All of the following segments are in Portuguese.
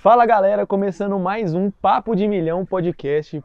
Fala galera, começando mais um Papo de Milhão podcast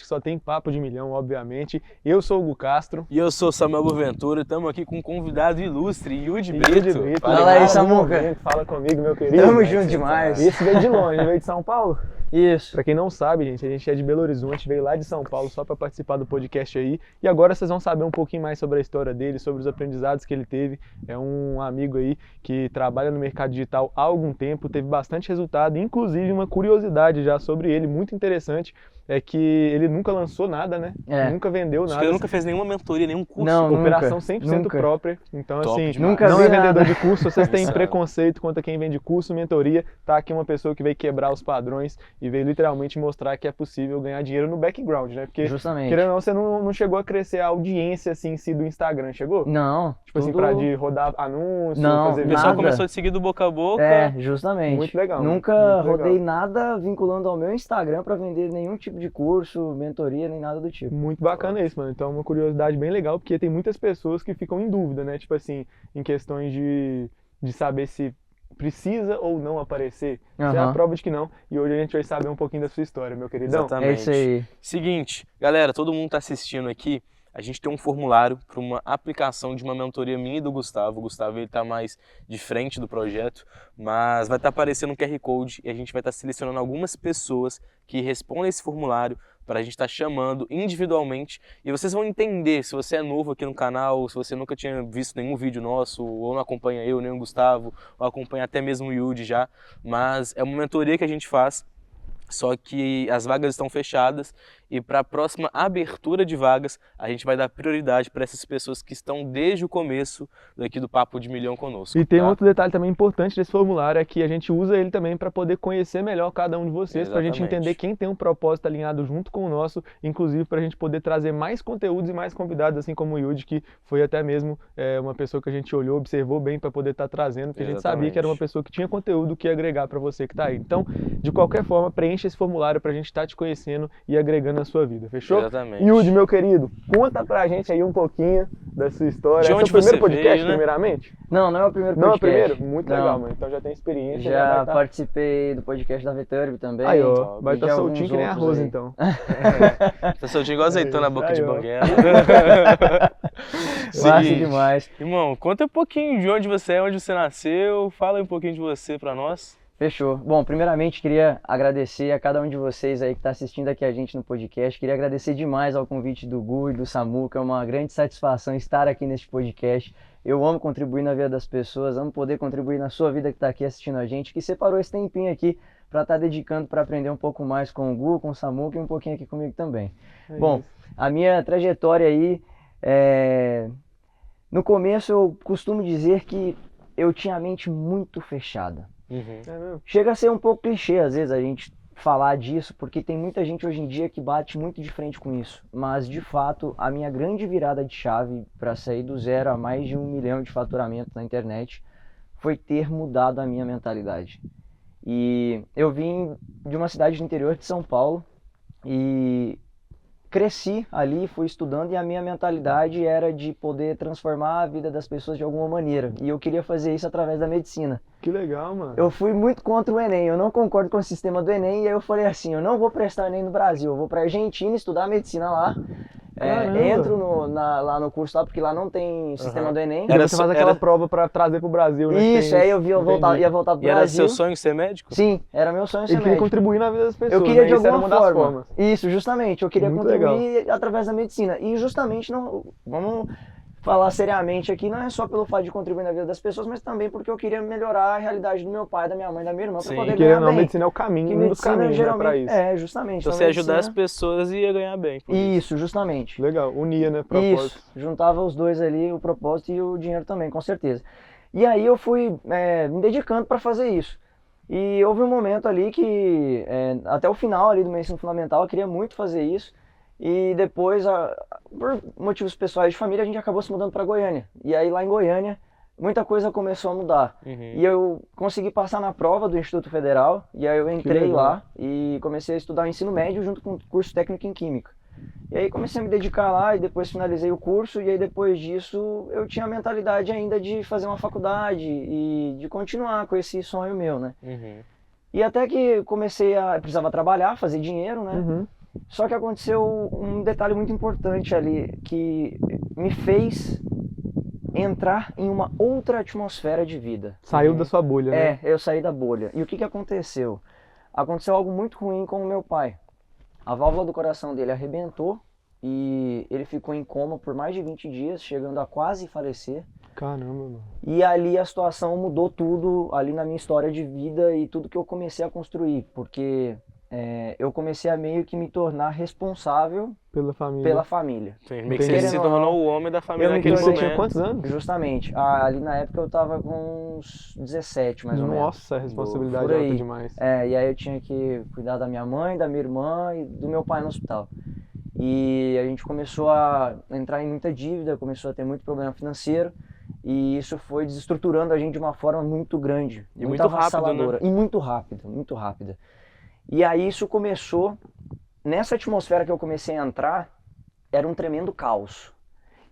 que só tem papo de milhão, obviamente. Eu sou o Hugo Castro. E eu sou Samuel Boaventura, estamos aqui com um convidado ilustre, Yudi Brito. Fala aí, Samuca. Fala comigo, meu querido. Tamo junto demais. Esse veio de longe, veio de São Paulo? Isso. Pra quem não sabe, gente, a gente é de Belo Horizonte, veio lá de São Paulo só pra participar do podcast aí. E agora vocês vão saber um pouquinho mais sobre a história dele, sobre os aprendizados que ele teve. É um amigo aí que trabalha no mercado digital há algum tempo, teve bastante resultado, inclusive uma curiosidade já sobre ele, muito interessante, é que ele nunca lançou nada, né? Nunca vendeu nada. Ele nunca fez nenhuma mentoria, nenhum curso. Não, operação nunca, 100% nunca. própria. Então, Top assim, demais. Nunca não vi é vendedor nada. de curso, vocês têm Insano. preconceito quanto a quem vende curso, mentoria. Tá aqui uma pessoa que veio quebrar os padrões e veio literalmente mostrar que é possível ganhar dinheiro no background, né? Porque, Justamente. querendo ou não, você não chegou a crescer a audiência, assim, em si do Instagram, chegou? Não. Tipo assim, pra de rodar anúncio, Não, fazer O pessoal nada. começou a te seguir do boca a boca. É, justamente. Muito legal, né? Nunca Muito legal. rodei nada vinculando ao meu Instagram pra vender nenhum tipo de curso, mentoria, nem nada do tipo. Muito bacana isso, mano. Então é uma curiosidade bem legal, porque tem muitas pessoas que ficam em dúvida, né? Tipo assim, em questões de saber se precisa ou não aparecer. Isso é a Aham. prova de que não. E hoje a gente vai saber um pouquinho da sua história, meu queridão. Exatamente. É isso aí. Seguinte, galera, todo mundo tá assistindo aqui. A gente tem um formulário para uma aplicação de uma mentoria minha e do Gustavo. O Gustavo ele tá mais de frente do projeto, mas vai estar aparecendo um QR Code e a gente vai estar selecionando algumas pessoas que respondem esse formulário para a gente estar chamando individualmente. E vocês vão entender se você é novo aqui no canal, se você nunca tinha visto nenhum vídeo nosso, ou não acompanha eu, nem o Gustavo, ou acompanha até mesmo o Yudi já. Mas é uma mentoria que a gente faz. Só que as vagas estão fechadas e para a próxima abertura de vagas a gente vai dar prioridade para essas pessoas que estão desde o começo daqui do Papo de Milhão conosco. E tem tá? outro detalhe também importante desse formulário, é que a gente usa ele também para poder conhecer melhor cada um de vocês, para a gente Exatamente. entender quem tem um propósito alinhado junto com o nosso, inclusive para a gente poder trazer mais conteúdos e mais convidados, assim como o Yudi, que foi até mesmo uma pessoa que a gente olhou, observou bem para poder estar trazendo, porque a gente sabia que era uma pessoa que tinha conteúdo que ia agregar para você que está aí. Então, de qualquer forma, preencha esse formulário para a gente estar te conhecendo e agregando na sua vida, fechou? Exatamente. Yudi, meu querido, conta pra gente aí um pouquinho da sua história. De Esse é onde o primeiro você podcast, veio, né? primeiramente? Não é o primeiro Não é o podcast. primeiro? Muito Não. legal, mano. Então já tem experiência. Já vai tá... participei do podcast da Veturb também. Aí, ó, vai e de estar alguns soltinho que nem outros arroz, aí. então. Tá soltinho igual azeitona na boca Aí, de ó. banguela. Massa Seguinte, demais. irmão, conta um pouquinho de onde você é, onde você nasceu, fala um pouquinho de você pra nós. Fechou. Bom, primeiramente queria agradecer a cada um de vocês aí que está assistindo aqui a gente no podcast. Queria agradecer demais ao convite do Gu e do Samuca. É uma grande satisfação estar aqui neste podcast. Eu amo contribuir na vida das pessoas, amo poder contribuir na sua vida que está aqui assistindo a gente, que separou esse tempinho aqui para estar dedicando para aprender um pouco mais com o Gu, com o Samuca e um pouquinho aqui comigo também. Bom, a minha trajetória aí, no começo eu costumo dizer que eu tinha a mente muito fechada. É mesmo? Chega a ser um pouco clichê às vezes a gente falar disso, porque tem muita gente hoje em dia que bate muito de frente com isso. Mas de fato, a minha grande virada de chave para sair do zero a mais de 1 milhão de faturamento na internet foi ter mudado a minha mentalidade. E eu vim de uma cidade do interior de São Paulo e cresci ali, fui estudando e a minha mentalidade era de poder transformar a vida das pessoas de alguma maneira. E eu queria fazer isso através da medicina. Que legal, mano. Eu fui muito contra o Enem, eu não concordo com o sistema do Enem, e aí eu falei assim, eu não vou prestar Enem no Brasil, eu vou pra Argentina estudar medicina lá, entro lá no curso lá, porque lá não tem sistema do Enem. E você faz aquela prova pra trazer pro Brasil, né? Isso, aí eu ia voltar pro E era Brasil. seu sonho ser médico? Sim, era meu sonho ser Ele queria médico. contribuir na vida das pessoas, Eu queria né? de Isso era alguma uma das forma. formas. Isso, justamente, eu queria Muito contribuir através da medicina. E justamente, não, vamos falar seriamente aqui, não é só pelo fato de contribuir na vida das pessoas, mas também porque eu queria melhorar a realidade do meu pai, da minha mãe, da minha irmã, para Sim. poder Querendo ganhar ou não, a bem. medicina é o caminho, Que um dos medicina caminhos, né, geralmente pra isso. justamente. Então Então, você ajudar as medicina- pessoas e ia ganhar bem. por Isso, justamente. Legal, unia, né, propósito. Isso, juntava os dois ali, o propósito e o dinheiro também, com certeza. E aí eu fui me dedicando para fazer isso. E houve um momento ali que, até o final ali do meu ensino fundamental, eu queria muito fazer isso. E depois, por motivos pessoais de família, a gente acabou se mudando para Goiânia. E aí lá em Goiânia, muita coisa começou a mudar. E eu consegui passar na prova do Instituto Federal, e aí eu entrei legal. lá e comecei a estudar o ensino médio junto com o curso técnico em Química. E aí comecei a me dedicar lá e depois finalizei o curso, e aí depois disso eu tinha a mentalidade ainda de fazer uma faculdade e de continuar com esse sonho meu, né? E até que precisava trabalhar, fazer dinheiro, né? Uhum. Só que aconteceu um detalhe muito importante ali, que me fez entrar em uma outra atmosfera de vida. Saiu da sua bolha, né? Eu saí da bolha. E o que aconteceu? Aconteceu algo muito ruim com o meu pai. A válvula do coração dele arrebentou e ele ficou em coma por mais de 20 dias, chegando a quase falecer. Caramba, mano. E ali a situação mudou tudo, ali na minha história de vida e tudo que eu comecei a construir, porque eu comecei a meio que me tornar responsável Pela família. pela família. Sim, meio que você Entendi. se tornou o homem da família Eu me naquele E você momento. tinha quantos anos? Justamente. Ali na época eu tava com uns 17, mais ou menos. Nossa, a responsabilidade Por é aí. alta demais. E aí eu tinha que cuidar da minha mãe, da minha irmã e do meu pai no hospital. E a gente começou a entrar em muita dívida, começou a ter muito problema financeiro. E isso foi desestruturando a gente de uma forma muito grande, E muito muito rápido, avassaladora. né? E muito rápido, muito rápida. E aí isso começou, nessa atmosfera que eu comecei a entrar, era um tremendo caos.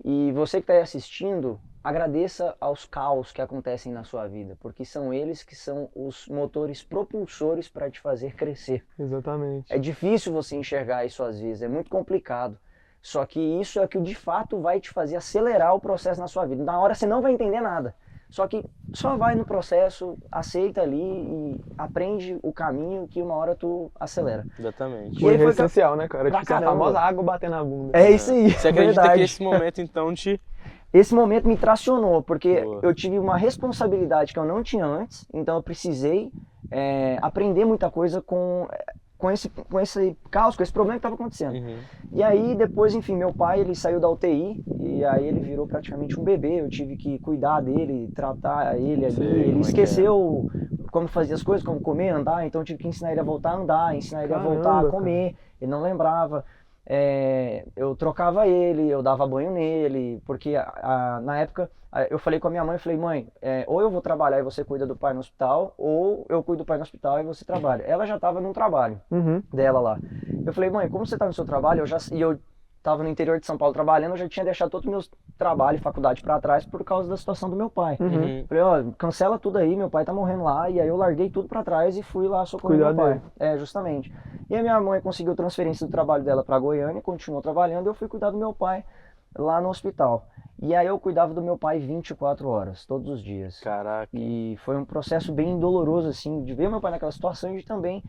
E você que está aí assistindo, agradeça aos caos que acontecem na sua vida, porque são eles que são os motores propulsores para te fazer crescer. Exatamente. É difícil você enxergar isso às vezes, é muito complicado. Só que isso é o que de fato vai te fazer acelerar o processo na sua vida. Na hora você não vai entender nada. Só que só vai no processo, aceita ali e aprende o caminho que uma hora tu acelera. Exatamente. E aí foi essencial, né, cara? pra Tipo, a caramba. famosa água bater na bunda. É isso aí, Você acredita verdade. que esse momento, então, Esse momento me tracionou, porque Boa. eu tive uma responsabilidade que eu não tinha antes, então eu precisei aprender muita coisa com esse caos, com esse problema que estava acontecendo. Uhum. E aí depois, enfim, meu pai, ele saiu da UTI e aí ele virou praticamente um bebê, eu tive que cuidar dele, tratar ele ali, Sei como é ele que esqueceu como fazia as coisas, como comer, andar, então eu tive que ensinar ele a voltar a andar, ensinar ele a voltar Caramba, a comer, ele não lembrava. Eu trocava ele, eu dava banho nele, porque na época eu falei com a minha mãe, falei, mãe, ou eu vou trabalhar e você cuida do pai no hospital, ou eu cuido do pai no hospital e você trabalha. Ela já estava num trabalho Uhum. dela lá. Eu falei, mãe, como você está no seu trabalho, e eu estava no interior de São Paulo trabalhando, eu já tinha deixado todos os meus trabalhos e faculdade para trás por causa da situação do meu pai. Uhum. Falei, ó, cancela tudo aí, meu pai tá morrendo lá, e aí eu larguei tudo para trás e fui lá socorrer Cuidar meu pai. Justamente. E a minha mãe conseguiu transferência do trabalho dela para Goiânia, continuou trabalhando, e eu fui cuidar do meu pai lá no hospital. E aí eu cuidava do meu pai 24 horas, todos os dias. Caraca. E foi um processo bem doloroso, assim, de ver meu pai naquela situação e de também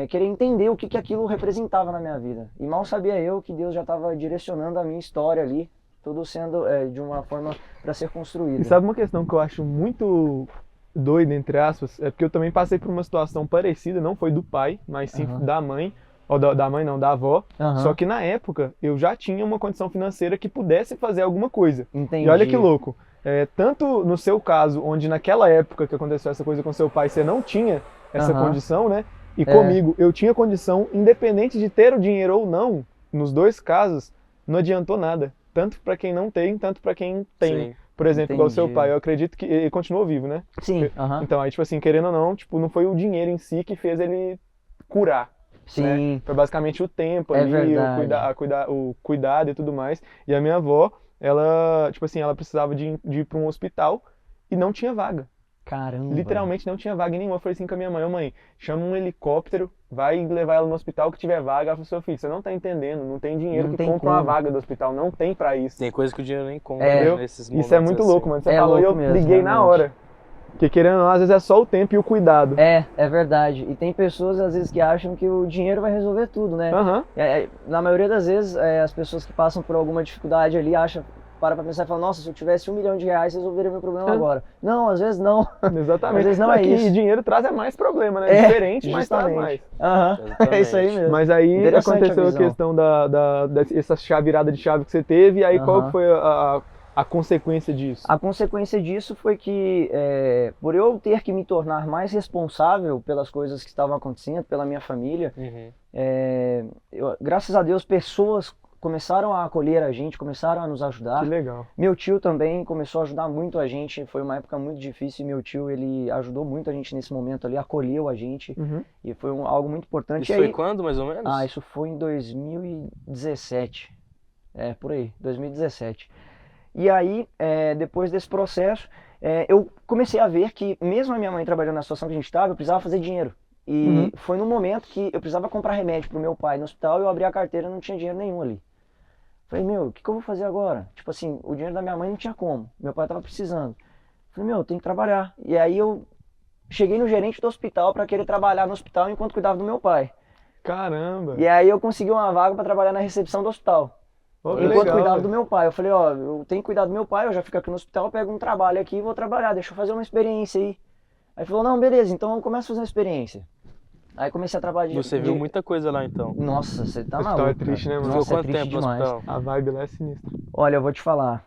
querer entender o que aquilo representava na minha vida. E mal sabia eu que Deus já estava direcionando a minha história ali, tudo sendo de uma forma para ser construído. E sabe uma questão que eu acho muito doida, entre aspas, é porque eu também passei por uma situação parecida, não foi do pai, mas sim Aham. da mãe, ou da mãe não, da avó. Aham. Só que na época eu já tinha uma condição financeira que pudesse fazer alguma coisa. Entendi. E olha que louco, tanto no seu caso, onde naquela época que aconteceu essa coisa com seu pai, você não tinha essa Aham. condição, né? E comigo, eu tinha condição, independente de ter o dinheiro ou não, nos dois casos, não adiantou nada. Tanto para quem não tem, tanto para quem tem. Sim. Por exemplo, igual o seu Entendi. pai, eu acredito que ele continuou vivo, né? Sim, aham. Então, aí, tipo assim, querendo ou não, tipo, não foi o dinheiro em si que fez ele curar. Sim. Né? Foi basicamente o tempo É ali, verdade. o cuidado e tudo mais. E a minha avó, ela, tipo assim, ela precisava de ir para um hospital e não tinha vaga. Caramba. Literalmente não tinha vaga nenhuma. Eu falei assim com a minha mãe, ô mãe, chama um helicóptero, vai levar ela no hospital que tiver vaga. Ela falou, seu filho, você não tá entendendo, não tem dinheiro Não que tem compra uma como. vaga do hospital, não tem pra isso. Tem coisa que o dinheiro nem compra, É. nesses Isso momentos é muito assim. louco, mano. Você É falou e eu louco mesmo, liguei na realmente. hora. Porque querendo ou não, às vezes é só o tempo e o cuidado. É verdade. E tem pessoas, às vezes, que acham que o dinheiro vai resolver tudo, né? Aham. Na maioria das vezes, as pessoas que passam por alguma dificuldade ali acham, para pra pensar e falam, nossa, se eu tivesse R$1 milhão resolveria meu problema agora. Não, às vezes não. Exatamente. Às vezes não é Aqui, isso. dinheiro traz mais problema, né? Diferente, mas traz mais. Aham, é isso aí mesmo. Mas aí Interessante aconteceu a a visão. questão dessa virada de chave que você teve, e aí qual Aham. que foi a consequência disso? A consequência disso foi que, por eu ter que me tornar mais responsável pelas coisas que estavam acontecendo, pela minha família, Uhum. graças a Deus, pessoas começaram a acolher a gente, começaram a nos ajudar. Que legal. Meu tio também começou a ajudar muito a gente, foi uma época muito difícil e meu tio, ele ajudou muito a gente nesse momento ali, acolheu a gente Uhum. e foi algo muito importante. Isso E foi aí, quando, mais ou menos? isso foi em 2017, por aí, 2017. E aí, depois desse processo, eu comecei a ver que mesmo a minha mãe trabalhando na situação que a gente estava, eu precisava fazer dinheiro. E foi no momento que eu precisava comprar remédio pro meu pai no hospital, eu abri a carteira e não tinha dinheiro nenhum ali. Falei, meu, o que eu vou fazer agora? Tipo assim, o dinheiro da minha mãe não tinha como, meu pai tava precisando. Falei, meu, eu tenho que trabalhar. E aí eu cheguei no gerente do hospital para querer trabalhar no hospital enquanto cuidava do meu pai. Caramba! E aí eu consegui uma vaga para trabalhar na recepção do hospital. Ó, que Enquanto legal, cuidava velho. do meu pai. Eu falei, ó, eu tenho que cuidar do meu pai, eu já fico aqui no hospital, pego um trabalho aqui e vou trabalhar, deixa eu fazer uma experiência aí. Aí falou, não, beleza, então começa a fazer uma experiência. Aí comecei a trabalhar Você viu muita coisa lá então. Nossa, você tá O hospital maluco, é triste, cara. né, mano? Ficou Nossa, é quanto triste tempo no demais. hospital? A vibe lá é sinistra. Olha, eu vou te falar,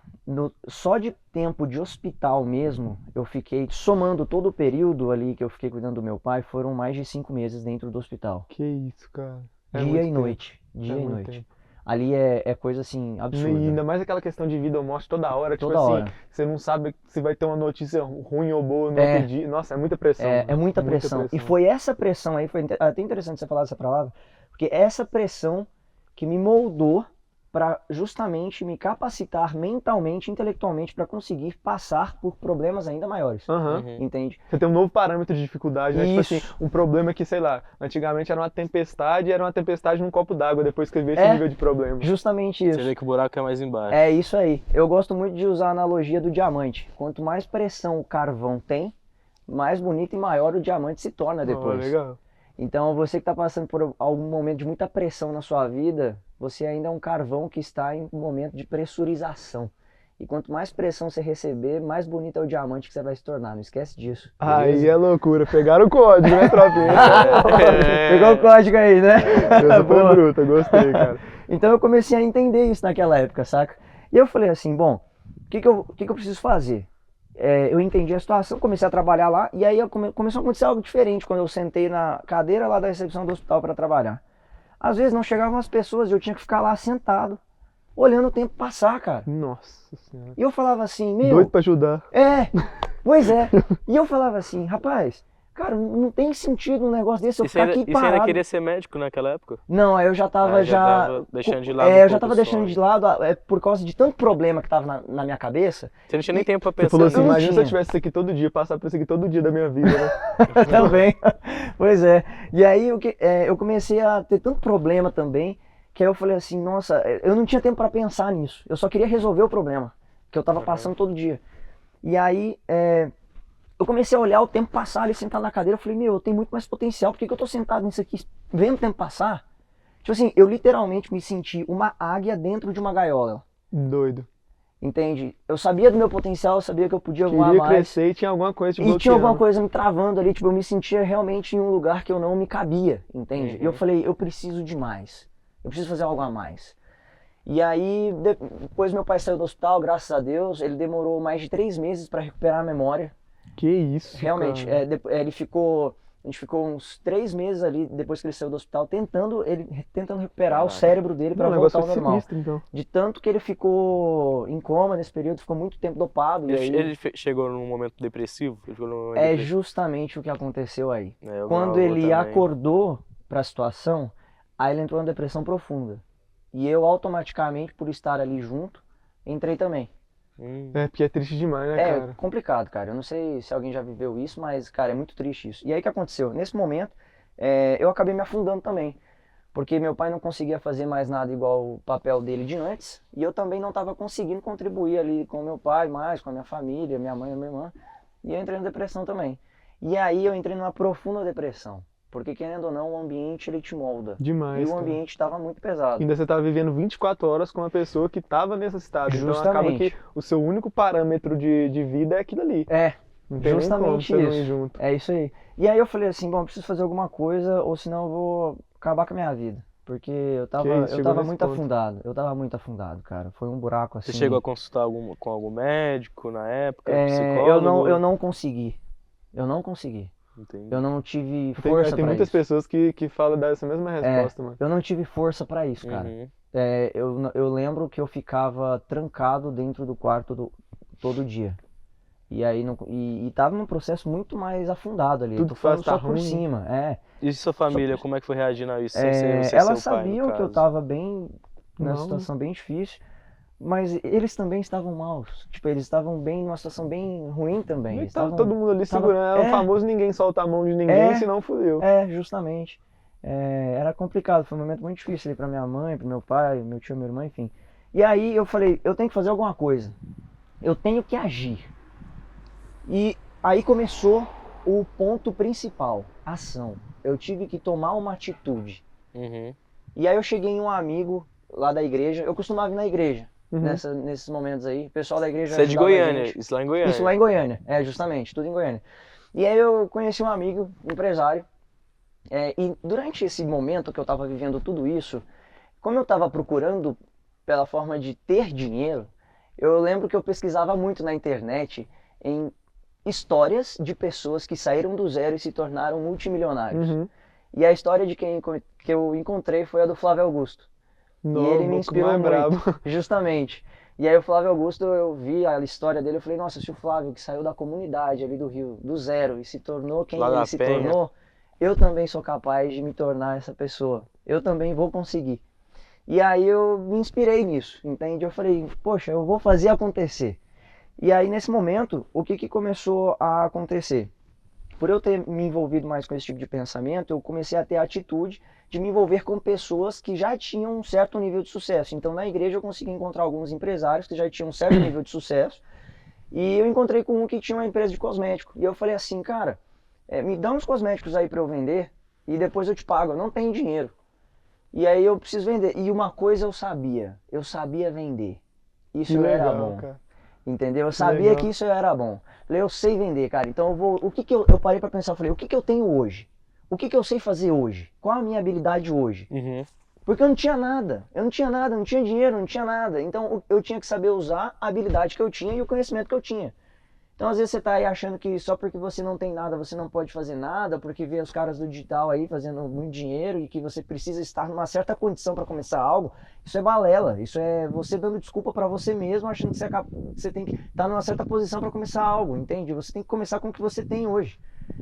só de tempo de hospital mesmo, eu fiquei, somando todo o período ali que eu fiquei cuidando do meu pai, foram mais de 5 meses dentro do hospital. Que isso, cara. É Dia muito e tempo. noite, dia É e muito noite. tempo. Ali é coisa assim, E absurda. ainda mais aquela questão de vida ou morte toda hora. Toda tipo assim, hora. você não sabe se vai ter uma notícia ruim ou boa no É. outro dia. Nossa, é muita pressão. É mano. muita pressão. E foi essa pressão aí, foi até interessante você falar essa palavra, porque essa pressão que me moldou para justamente me capacitar mentalmente, intelectualmente, para conseguir passar por problemas ainda maiores. Aham. Uhum. Entende? Você tem um novo parâmetro de dificuldade, né? Tipo Isso. assim, um problema que, sei lá, antigamente era uma tempestade num copo d'água, depois que veio esse É. nível de problema. Justamente Você isso. vê que o buraco é mais embaixo. É isso aí. Eu gosto muito de usar a analogia do diamante. Quanto mais pressão o carvão tem, mais bonito e maior o diamante se torna Ó, depois. legal. Então, você que está passando por algum momento de muita pressão na sua vida, você ainda é um carvão que está em um momento de pressurização. E quanto mais pressão você receber, mais bonito é o diamante que você vai se tornar. Não esquece disso. Aí beleza? é loucura. Pegaram o código, né, tropinha? Pegou o código aí, né? Essa foi Boa. bruta, gostei, cara. Então eu comecei a entender isso naquela época, saca? E eu falei assim, bom, o que eu preciso fazer? Eu entendi a situação, comecei a trabalhar lá, e aí começou a acontecer algo diferente quando eu sentei na cadeira lá da recepção do hospital para trabalhar. Às vezes não chegavam as pessoas e eu tinha que ficar lá sentado, olhando o tempo passar, cara. Nossa senhora. E eu falava assim, meu... Doido pra ajudar. Pois é. E eu falava assim, rapaz, cara, não tem sentido um negócio desse eu E você ficar ainda, aqui e você ainda parado. queria ser médico naquela época? Não, aí eu já tava tava deixando de lado um eu já pouco tava o deixando sonho. de lado por causa de tanto problema que tava na minha cabeça. Você não tinha nem tempo pra Você pensar falou assim, não nisso. imagina se tinha. eu tivesse isso aqui todo dia, passar por isso aqui todo dia da minha vida, né? Também. Pois é. E aí eu comecei a ter tanto problema também, que aí eu falei assim, nossa, eu não tinha tempo pra pensar nisso. Eu só queria resolver o problema que eu tava passando todo dia. E aí eu comecei a olhar o tempo passar ali sentado na cadeira, eu falei, meu, eu tenho muito mais potencial, por que eu tô sentado nisso aqui vendo o tempo passar? Tipo assim, eu literalmente me senti uma águia dentro de uma gaiola. Doido. Entende? Eu sabia do meu potencial, eu sabia que eu podia voar Queria mais. crescer e tinha alguma coisa te E tinha alguma bloqueando. coisa me travando ali, tipo, eu me sentia realmente em um lugar que eu não me cabia, entende? E eu falei, eu preciso de mais. Eu preciso fazer algo a mais. E aí, depois meu pai saiu do hospital, graças a Deus, ele demorou mais de 3 meses para recuperar a memória. Que isso, Realmente, cara. a gente ficou uns 3 meses ali, depois que ele saiu do hospital, tentando recuperar o Caraca. cérebro dele para O negócio voltar ao foi normal. sinistro, então. De tanto que ele ficou em coma nesse período, ficou muito tempo dopado. E aí, Ele chegou num momento depressivo? Ele chegou num momento é depressivo? justamente o que aconteceu aí. É, o Quando meu avô ele também. acordou para a situação, aí ele entrou numa depressão profunda. E eu automaticamente, por estar ali junto, entrei também. É, porque é triste demais, né, É cara? complicado, cara. Eu não sei se alguém já viveu isso, mas, cara, é muito triste isso. E aí o que aconteceu? Nesse momento, eu acabei me afundando também. Porque meu pai não conseguia fazer mais nada igual o papel dele de antes. E eu também não estava conseguindo contribuir ali com meu pai mais, com a minha família, minha mãe e minha irmã. E eu entrei na depressão também. E aí eu entrei numa profunda depressão. Porque, querendo ou não, o ambiente ele te molda. Demais, E o cara. ambiente estava muito pesado. Ainda você tava vivendo 24 horas com uma pessoa que tava nesse estado. Então acaba Justamente. que o seu único parâmetro de vida é aquilo ali. Não tem nem como Justamente você não ir isso. junto. É isso aí. E aí eu falei assim, bom, eu preciso fazer alguma coisa, ou senão eu vou acabar com a minha vida. Porque eu Que isso, tava chegou nesse muito ponto. afundado. Eu tava muito afundado, cara. Foi um buraco assim. Você chegou a consultar com algum médico na época? eu Psicólogo? não consegui. Eu não consegui. Entendi. Eu não tive Tem força pra muitas isso. pessoas que falam dessa mesma resposta, mano. Eu não tive força pra isso, cara. Uhum. Eu lembro que eu ficava trancado dentro do quarto todo dia. E aí tava num processo muito mais afundado ali. Tudo Eu tô que faz falando tá só por ruim. cima. E sua família, como é que foi reagindo a isso? Sem ser Elas seu pai, no sabiam que eu caso? tava bem, numa Não. situação bem difícil, Mas eles também estavam maus. Tipo, eles estavam bem, numa situação bem ruim também. E Eles tava estavam- todo mundo ali tava- segurando. É o é. famoso ninguém solta a mão de ninguém, É. senão fudeu. Justamente. Era complicado, foi um momento muito difícil ali pra minha mãe, pro meu pai, meu tio, minha irmã, enfim. E aí eu falei, eu tenho que fazer alguma coisa. Eu tenho que agir. E aí começou o ponto principal, ação. Eu tive que tomar uma atitude. Uhum. E aí eu cheguei em um amigo lá da igreja, eu costumava ir na igreja, Uhum. nesses momentos aí. O pessoal da igreja Você é de ajudava a Goiânia, gente. isso lá em Goiânia. Isso lá em Goiânia, justamente, tudo em Goiânia. E aí eu conheci um amigo, empresário, e durante esse momento que eu estava vivendo tudo isso, como eu estava procurando pela forma de ter dinheiro, eu lembro que eu pesquisava muito na internet em histórias de pessoas que saíram do zero e se tornaram multimilionários. Uhum. E a história de que eu encontrei foi a do Flávio Augusto. Não, E ele me o inspirou mais muito, brabo. justamente. E aí o Flávio Augusto, eu vi a história dele, eu falei, nossa, se o Flávio que saiu da comunidade ali do Rio, do zero, e se tornou quem Lá da ele se Penha. tornou, eu também sou capaz de me tornar essa pessoa. Eu também vou conseguir. E aí eu me inspirei nisso, entende? Eu falei, poxa, eu vou fazer acontecer. E aí nesse momento, o que começou a acontecer? Por eu ter me envolvido mais com esse tipo de pensamento, eu comecei a ter a atitude de me envolver com pessoas que já tinham um certo nível de sucesso. Então na igreja eu consegui encontrar alguns empresários que já tinham um certo nível de sucesso. E eu encontrei com um que tinha uma empresa de cosmético. E eu falei assim, cara, me dá uns cosméticos aí para eu vender e depois eu te pago. Eu não tenho dinheiro. E aí eu preciso vender. E uma coisa eu sabia vender. Isso Que era legal, bom. cara. Entendeu? Eu sabia legal. que isso era bom. Falei, eu sei vender, cara. Então eu vou. O que eu parei pra pensar? Eu falei, o que eu tenho hoje? O que eu sei fazer hoje? Qual a minha habilidade hoje? Uhum. Porque eu não tinha nada. Eu não tinha nada, não tinha dinheiro, não tinha nada. Então eu tinha que saber usar a habilidade que eu tinha e o conhecimento que eu tinha. Então às vezes você tá aí achando que só porque você não tem nada, você não pode fazer nada, porque vê os caras do digital aí fazendo muito dinheiro e que você precisa estar numa certa condição para começar algo. Isso é balela, isso é você dando desculpa para você mesmo, achando que você tem que estar numa certa posição para começar algo, entende? Você tem que começar com o que você tem hoje.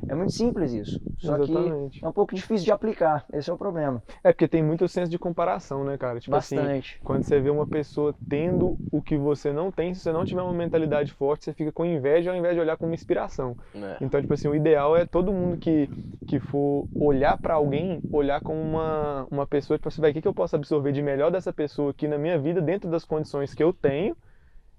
É muito simples isso, só Exatamente. que é um pouco difícil de aplicar, esse é o problema. É porque tem muito senso de comparação, né, cara? Tipo Bastante. assim, quando você vê uma pessoa tendo o que você não tem, se você não tiver uma mentalidade forte, você fica com inveja ao invés de olhar como inspiração. É. Então, tipo assim, o ideal é todo mundo que for olhar pra alguém, olhar como uma pessoa, tipo assim, o que eu posso absorver de melhor dessa pessoa aqui na minha vida, dentro das condições que eu tenho,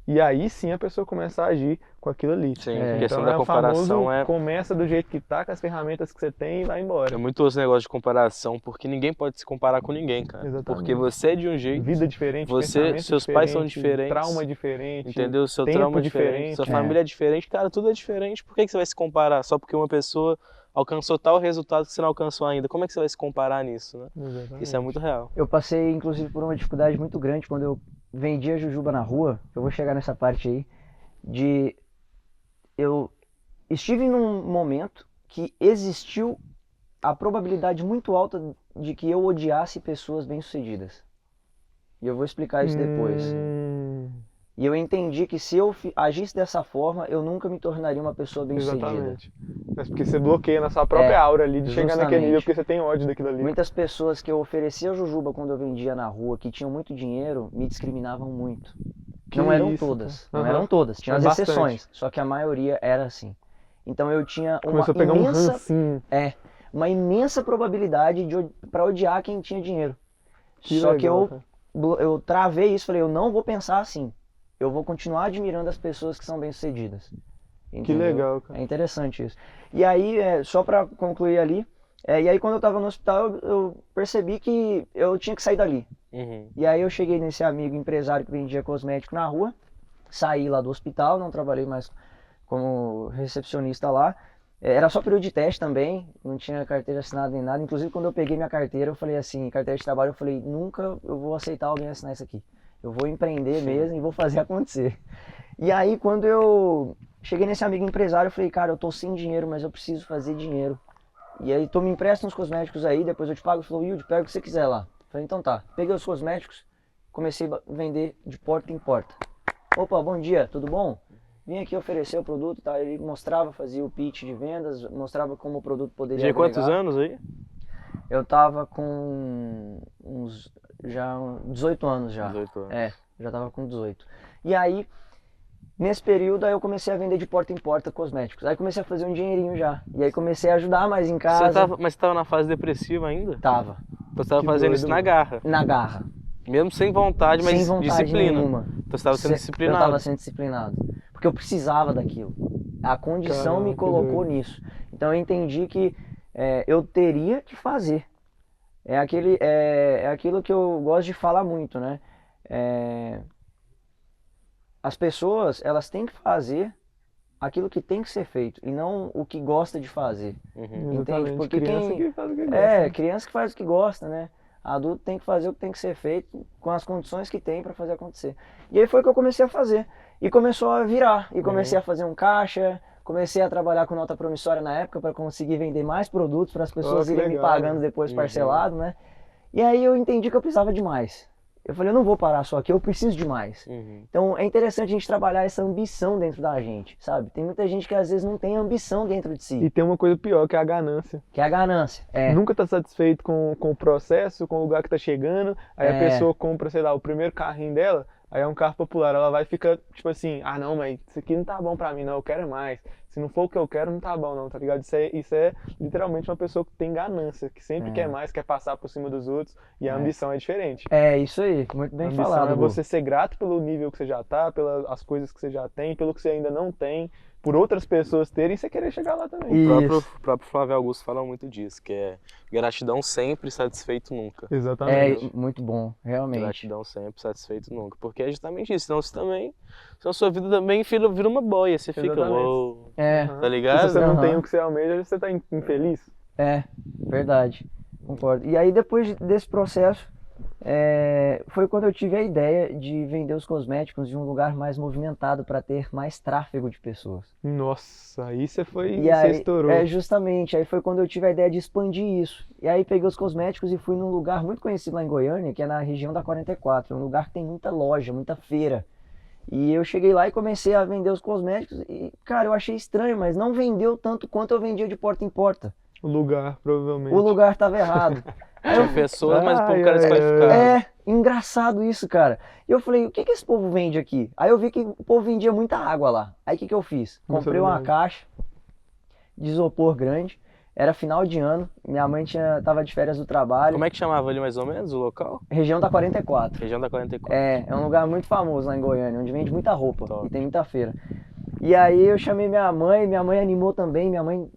e aí sim a pessoa começa a agir com aquilo ali. Sim, É. a questão Então da é o comparação famoso, é começa do jeito que tá, com as ferramentas que você tem e vai embora. muito esse negócio de comparação, porque ninguém pode se comparar com ninguém, cara. Exatamente. Porque você é de um jeito, Vida diferente, você, pensamento seus pais são diferente, diferentes, trauma diferente, entendeu? Seu tempo trauma é diferente, sua família é diferente, cara, tudo é diferente. Por que você vai se comparar só porque uma pessoa alcançou tal resultado que você não alcançou ainda? Como é que você vai se comparar nisso, né? Exatamente. Isso é muito real. Eu passei, inclusive, por uma dificuldade muito grande quando eu vendia jujuba na rua. Eu vou chegar nessa parte aí. Eu estive num momento que existiu a probabilidade muito alta de que eu odiasse pessoas bem-sucedidas. E eu vou explicar isso depois. E eu entendi que se eu agisse dessa forma, eu nunca me tornaria uma pessoa bem-sucedida. Exatamente. Mas porque você bloqueia na sua própria aura ali de chegar naquele justamente. nível porque você tem ódio daquilo ali. Muitas pessoas que eu oferecia jujuba quando eu vendia na rua, que tinham muito dinheiro, me discriminavam muito. Que Não eram isso, todas, cara. não eram todas, tinha as Mas bastante. exceções, só que a maioria era assim. Então eu tinha uma Começou a pegar imensa, um rancinho. uma imensa probabilidade para odiar quem tinha dinheiro. Que Só legal, que cara. eu travei isso, falei, eu não vou pensar assim. Eu vou continuar admirando as pessoas que são bem-sucedidas. Que Entendeu? legal, cara. É interessante isso. E aí, só para concluir ali, e aí quando eu estava no hospital, eu percebi que eu tinha que sair dali. Uhum. E aí eu cheguei nesse amigo empresário que vendia cosmético na rua, saí lá do hospital, não trabalhei mais como recepcionista lá. Era só período de teste também, não tinha carteira assinada nem nada. Inclusive quando eu peguei minha carteira, eu falei assim, carteira de trabalho, eu falei, nunca eu vou aceitar alguém assinar isso aqui. Eu vou empreender mesmo e vou fazer acontecer. E aí quando eu cheguei nesse amigo empresário, eu falei, cara, eu tô sem dinheiro, mas eu preciso fazer dinheiro. E aí, me empresta uns cosméticos aí, depois eu te pago. Ele falou, Wilde, pega o que você quiser lá. Eu falei, então tá. Peguei os cosméticos, comecei a vender de porta em porta. Opa, bom dia, tudo bom? Vim aqui oferecer o produto, tá? Ele mostrava, fazia o pitch de vendas, mostrava como o produto poderia Tinha quantos agregar. anos aí? Eu tava com uns 18 anos já. 18 anos. já tava com 18. E aí, nesse período, aí eu comecei a vender de porta em porta cosméticos. Aí comecei a fazer um dinheirinho já. E aí comecei a ajudar mais em casa. Mas você tava na fase depressiva ainda? Tava, Então você tava Que fazendo doido, isso na mano. garra. na garra. Mesmo sem vontade, mas sem vontade disciplina. nenhuma. Então você tava sendo disciplinado. Eu tava sendo disciplinado. Porque eu precisava daquilo. A condição Caramba, me que colocou doido. nisso. Então eu entendi que eu teria que fazer. É aquilo que eu gosto de falar muito, né? As pessoas, elas têm que fazer aquilo que tem que ser feito e não o que gosta de fazer. Uhum. Entende? Exatamente. Porque Criança que faz o que gosta. criança que faz o que gosta, né? Adulto tem que fazer o que tem que ser feito com as condições que tem para fazer acontecer. E aí foi que eu comecei a fazer. E começou a virar. E comecei a fazer um caixa, comecei a trabalhar com nota promissória na época para conseguir vender mais produtos para as pessoas que irem me legal, pagando depois parcelado, né? E aí eu entendi que eu precisava de mais. Eu falei, eu não vou parar só aqui, eu preciso de mais. Uhum. Então é interessante a gente trabalhar essa ambição dentro da gente, sabe? Tem muita gente que às vezes não tem ambição dentro de si, E tem uma coisa pior, que é a ganância. que é a ganância. Nunca tá satisfeito com o processo, com o lugar que tá chegando. Aí a pessoa compra, sei lá, o primeiro carrinho dela, aí é um carro popular. Ela vai ficar tipo assim, ah não, mas isso aqui não tá bom pra mim, não, eu quero mais. Se não for o que eu quero, não tá bom, não, tá ligado? Isso é literalmente uma pessoa que tem ganância, que sempre quer mais, quer passar por cima dos outros, e a ambição é diferente. É isso aí, muito A bem ambição falado. é Gu. você ser grato pelo nível que você já tá, pelas coisas que você já tem, pelo que você ainda não tem, por outras pessoas terem, e você querer chegar lá também. Isso. O próprio Flávio Augusto fala muito disso, que é gratidão sempre, satisfeito nunca. Exatamente. Muito bom, realmente. Gratidão sempre, satisfeito nunca. Porque é justamente isso, senão você também, senão sua vida também vira uma boia, você fica, Exatamente. uou, Aham. tá E ligado? se você não Aham. tem o que você almeja, você tá infeliz. Verdade, concordo. E aí depois desse processo, foi quando eu tive a ideia de vender os cosméticos em um lugar mais movimentado para ter mais tráfego de pessoas. Nossa, aí você foi, E você aí, estourou. justamente, aí foi quando eu tive a ideia de expandir isso. E aí peguei os cosméticos e fui num lugar muito conhecido lá em Goiânia, que é na região da 44, é um lugar que tem muita loja, muita feira. E eu cheguei lá e comecei a vender os cosméticos e, cara, eu achei estranho, mas não vendeu tanto quanto eu vendia de porta em porta. O lugar, provavelmente. O lugar estava errado. Aí Tinha pessoas, mas o povo Ai, cara ai, desqualificado. engraçado isso, cara. E eu falei, o que esse povo vende aqui? Aí eu vi que o povo vendia muita água lá. Aí o que eu fiz? Comprei uma caixa de isopor grande. Era final de ano, minha mãe tava de férias do trabalho. Como é que chamava ali mais ou menos o local? Região da 44. Região da 44. É um lugar muito famoso lá em Goiânia, onde vende muita roupa Top. e tem muita feira. E aí eu chamei minha mãe animou também, minha mãe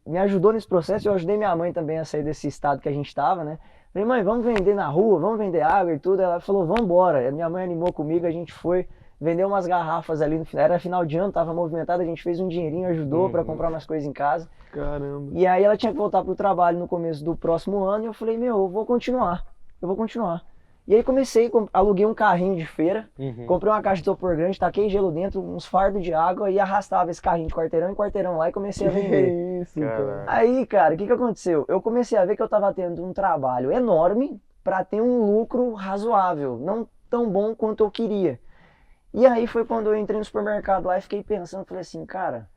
me ajudou nesse processo, eu ajudei minha mãe também a sair desse estado que a gente tava, né? Falei, mãe, vamos vender na rua, vamos vender água e tudo. Ela falou, vamos embora. Minha mãe animou comigo, a gente foi, vendeu umas garrafas ali no final, era final de ano, tava movimentado, a gente fez um dinheirinho, ajudou pra comprar umas coisas em casa. Caramba. E aí ela tinha que voltar pro trabalho no começo do próximo ano e eu falei, eu vou continuar. E aí comecei, aluguei um carrinho de feira, comprei uma caixa de isopor grande, taquei gelo dentro, uns fardos de água e arrastava esse carrinho de quarteirão em quarteirão lá e comecei a vender. Que isso, cara. Aí, cara, o que aconteceu? Eu comecei a ver que eu tava tendo um trabalho enorme para ter um lucro razoável, não tão bom quanto eu queria. E aí foi quando eu entrei no supermercado lá e fiquei pensando, falei assim, cara,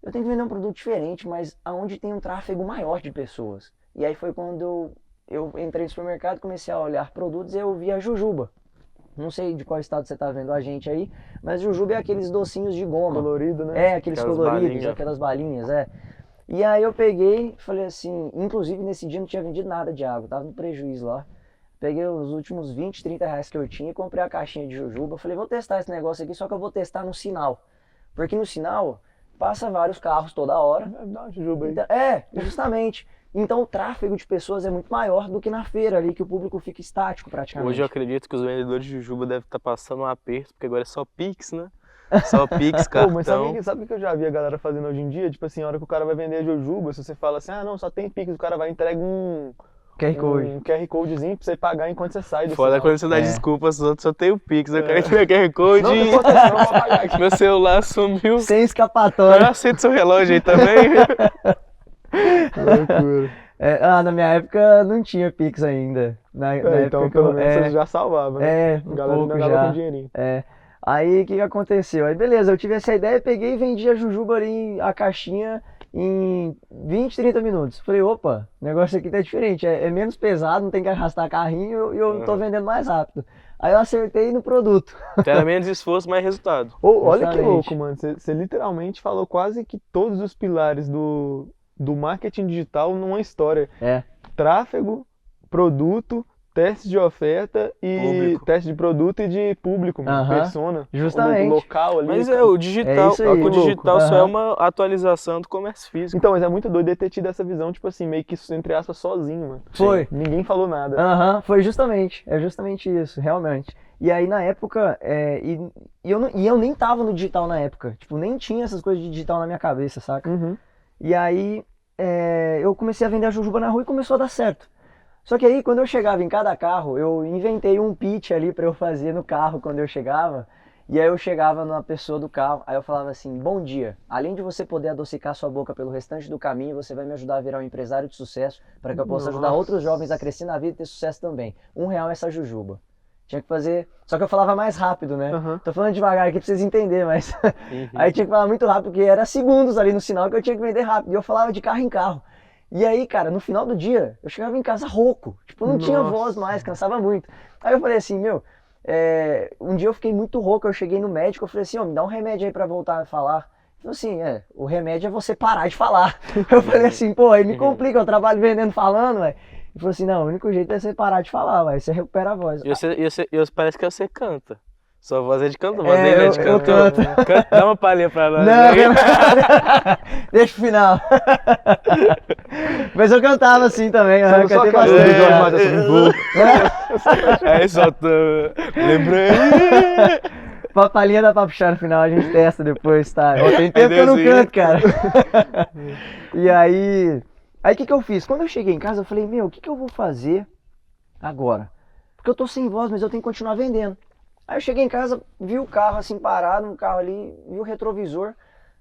eu tenho que vender um produto diferente, mas aonde tem um tráfego maior de pessoas. E aí foi quando eu entrei no supermercado, comecei a olhar produtos e eu vi a jujuba. Não sei de qual estado você tá vendo a gente aí, mas jujuba é aqueles docinhos de goma. Colorido, né? Aqueles Aquelas coloridos, balinhas. aquelas balinhas, E aí eu peguei, falei assim, inclusive nesse dia não tinha vendido nada de água, tava no prejuízo lá. Peguei os últimos 20, 30 reais que eu tinha e comprei a caixinha de jujuba. Falei, vou testar esse negócio aqui, só que eu vou testar no sinal. Porque no sinal passa vários carros toda hora. Dá uma jujuba aí. Então, justamente. Então o tráfego de pessoas é muito maior do que na feira ali, que o público fica estático praticamente. Hoje eu acredito que os vendedores de jujuba devem estar passando um aperto, porque agora é só Pix, né? Só Pix, Pô, cartão. mas sabe o que eu já vi a galera fazendo hoje em dia? Tipo assim, a hora que o cara vai vender a jujuba, se você fala assim, ah não, só tem Pix, o cara vai e entrega um QR Codezinho pra você pagar enquanto você sai do Foda sinal. quando você dá desculpa, os outros só tem o Pix, eu quero entregar QR Code. Não, não importa, não, vou pagar aqui. Meu celular sumiu. Sem Eu escapatória. aceito seu relógio aí também. Loucura. Na minha época não tinha Pix ainda. Na Então, época que pelo menos você já salvava, né? um A galera pouco ainda dava já. com dinheirinho. Aí o que aconteceu? Aí beleza, eu tive essa ideia, peguei e vendi a jujuba ali, a caixinha, em 20, 30 minutos. Falei, opa, o negócio aqui tá diferente, é menos pesado, não tem que arrastar carrinho e eu tô vendendo mais rápido. Aí eu acertei no produto. Então era menos esforço, mais resultado. Olha que Justamente. louco, mano. Você literalmente falou quase que todos os pilares do marketing digital numa história. É. Tráfego, produto, teste de oferta e Público. teste de produto e de público, mano. Aham. Persona. Justamente. O local ali. Mas cara. o digital, É isso aí. o digital Louco. só é Aham. uma atualização do comércio físico. Então, mas é muito doido ele ter tido essa visão, tipo assim, meio que entre aspas, sozinho, mano. Foi. Ninguém falou nada. Aham, foi justamente. É justamente isso, realmente. E aí na época, eu nem tava no digital na época. Tipo, nem tinha essas coisas de digital na minha cabeça, saca? Uhum. E aí eu comecei a vender a jujuba na rua e começou a dar certo. Só que aí quando eu chegava em cada carro, eu inventei um pitch ali pra eu fazer no carro quando eu chegava. E aí eu chegava numa pessoa do carro, aí eu falava assim, bom dia, além de você poder adocicar sua boca pelo restante do caminho, você vai me ajudar a virar um empresário de sucesso para que eu possa ajudar Nossa. outros jovens a crescer na vida e ter sucesso também. R$1 essa jujuba. Tinha que fazer, só que eu falava mais rápido, né? Aham. Tô falando devagar aqui pra vocês entenderem, mas Uhum. aí tinha que falar muito rápido, porque era segundos ali no sinal que eu tinha que vender rápido. E eu falava de carro em carro. E aí, cara, no final do dia, eu chegava em casa rouco. Tipo, não tinha Nossa. voz mais, cansava muito. Aí eu falei assim, meu, um dia eu fiquei muito rouco, eu cheguei no médico, eu falei assim, ó, me dá um remédio aí pra voltar a falar. Ele falou assim, o remédio é você parar de falar. Eu falei assim, pô, aí me complica, eu trabalho vendendo falando, velho. Ele falou assim, não, o único jeito é você parar de falar, velho, você recupera a voz. E parece que você canta. Sua voz é de canto, a voz dele é de eu cantor. canto. Dá uma palhinha pra nós. Não, aí. deixa pro final. Mas eu cantava assim também, Você eu não só cantei canta bastante. do Jorge Matheus, vou. Aí só tô... Lembrei. Papalinha dá pra puxar no final, a gente testa depois, tá? Ó, tem tempo que eu não desenho. canto, cara. E aí o que eu fiz? Quando eu cheguei em casa, eu falei, meu, o que eu vou fazer agora? Porque eu tô sem voz, mas eu tenho que continuar vendendo. Aí eu cheguei em casa, vi o carro assim parado, um carro ali, vi o retrovisor.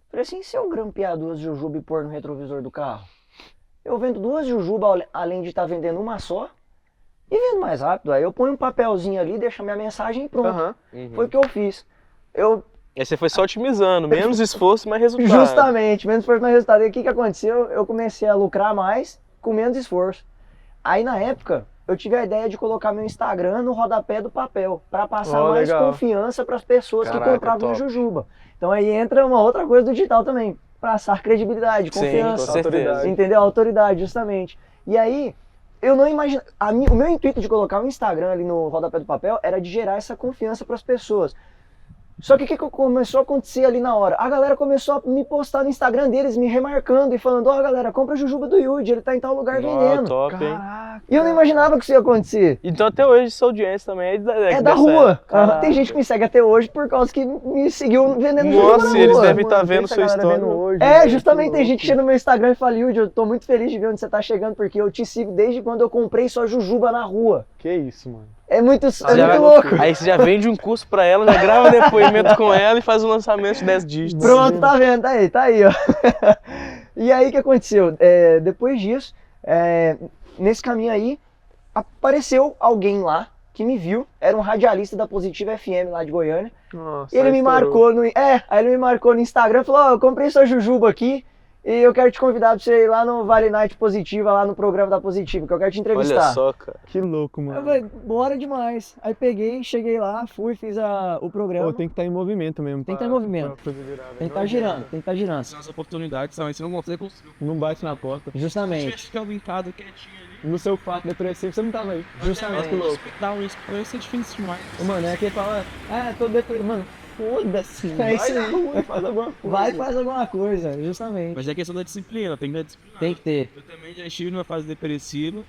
Falei assim, e se eu grampear 2 jujuba e pôr no retrovisor do carro? Eu vendo 2 jujuba além de estar vendendo uma só e vendo mais rápido. Aí eu ponho um papelzinho ali, deixo a minha mensagem e pronto. Aham. Foi o que eu fiz. Eu Aí você foi só otimizando, menos esforço, mais resultado. Justamente, menos esforço, mais resultado. E o que aconteceu? Eu comecei a lucrar mais com menos esforço. Aí na época, eu tive a ideia de colocar meu Instagram no rodapé do papel, para passar Ó, mais legal. confiança para as pessoas Caraca, que compravam minha top. jujuba. Então aí entra uma outra coisa do digital também, passar credibilidade, Sim, confiança, com certeza. autoridade. entendeu? Autoridade, justamente. E aí, eu não imagino, o meu intuito de colocar o Instagram ali no rodapé do papel era de gerar essa confiança para as pessoas. Só que o que começou a acontecer ali na hora? A galera começou a me postar no Instagram deles, me remarcando e falando, ó, galera, compra a jujuba do Yudi, ele tá em tal lugar Ó, vendendo. top, hein? Caraca. E eu não imaginava que isso ia acontecer. Então até hoje sua audiência também é da É da dessa rua. época. Caraca. Tem gente que me segue até hoje por causa que me seguiu vendendo jujuba Nossa, na eles rua. devem estar Mano, vendo pensa a sua galera história. vendo hoje, É, velho, justamente que tem gente que louco. chega no meu Instagram e fala, Yudi, eu tô muito feliz de ver onde você tá chegando, porque eu te sigo desde quando eu comprei sua jujuba na rua. Que isso, mano. É muito Já- louco. Aí você já vende um curso pra ela, já grava depoimento com ela e faz um lançamento de 10 dígitos. Pronto, tá vendo? Tá aí, ó. E aí o que aconteceu? Depois disso, nesse caminho aí, apareceu alguém lá que me viu, era um radialista da Positiva FM lá de Goiânia. Nossa, E ele aí me estourou. marcou aí ele me marcou no Instagram e falou, ó, eu comprei sua jujuba aqui e eu quero te convidar pra você ir lá no Vale Night Positiva, lá no programa da Positiva, que eu quero te entrevistar. Olha só, cara. Que louco, Eu mano. falei, bora demais. Aí peguei, cheguei lá, fui, fiz o programa. Pô, tem que estar em movimento mesmo. Tem que pra- tá em movimento. pra coisa virar, velho. Tem que Não tá girando, adianta. tem que tá girando. São as oportunidades, também. Você não consegue construir. Não bate na porta. Se Justamente. tivesse ficado em casa quietinho ali, No seu fato depressivo, você não tava aí. Justamente. Que louco. hospital, isso ia ser difícil demais. Mano, é que fala, tô deprimido. Mano, foda-se. É Vai isso na aí. rua, faz alguma coisa. Vai e faz alguma coisa, justamente. Mas é questão da disciplina, tem que ter disciplina. Tem que ter. Eu também já estive numa fase depressiva.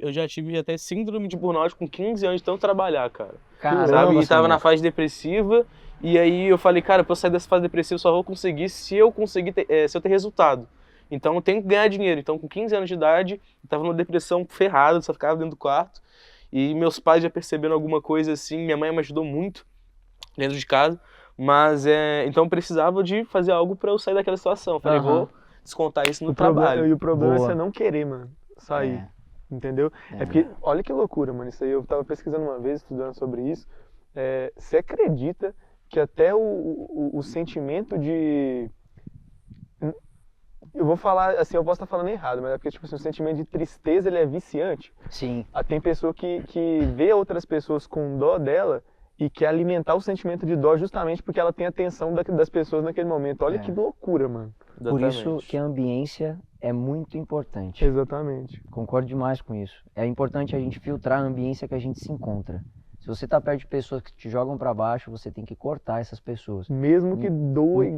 Eu já tive até síndrome de burnout com 15 anos de tanto trabalhar, cara. Caramba, Sabe? E tava Samuel. na fase depressiva. E aí eu falei, cara, pra eu sair dessa fase depressiva eu só vou conseguir se eu conseguir se eu ter resultado. Então eu tenho que ganhar dinheiro. Então com 15 anos de idade, eu tava numa depressão ferrada, só ficava dentro do quarto. E meus pais já perceberam alguma coisa assim, minha mãe me ajudou muito dentro de casa. Mas então eu precisava de fazer algo pra eu sair daquela situação. Eu falei, Aham. vou descontar isso no O problema, trabalho. e o problema Boa. é você não querer, mano, sair. Entendeu? É porque, olha que loucura, mano. Isso aí eu tava pesquisando uma vez, estudando sobre isso. Você acredita que até o sentimento de Eu vou falar, assim, eu posso estar falando errado, mas é porque, tipo assim, o sentimento de tristeza, ele é viciante. Sim. Tem pessoa que vê outras pessoas com dó dela e quer alimentar o sentimento de dó justamente porque ela tem a atenção das pessoas naquele momento. Olha que loucura, mano. Por isso Exatamente. que a ambiência é muito importante. Exatamente. Concordo demais com isso. É importante a gente filtrar a ambiência que a gente se encontra. Se você tá perto de pessoas que te jogam para baixo, você tem que cortar essas pessoas. Mesmo que doe.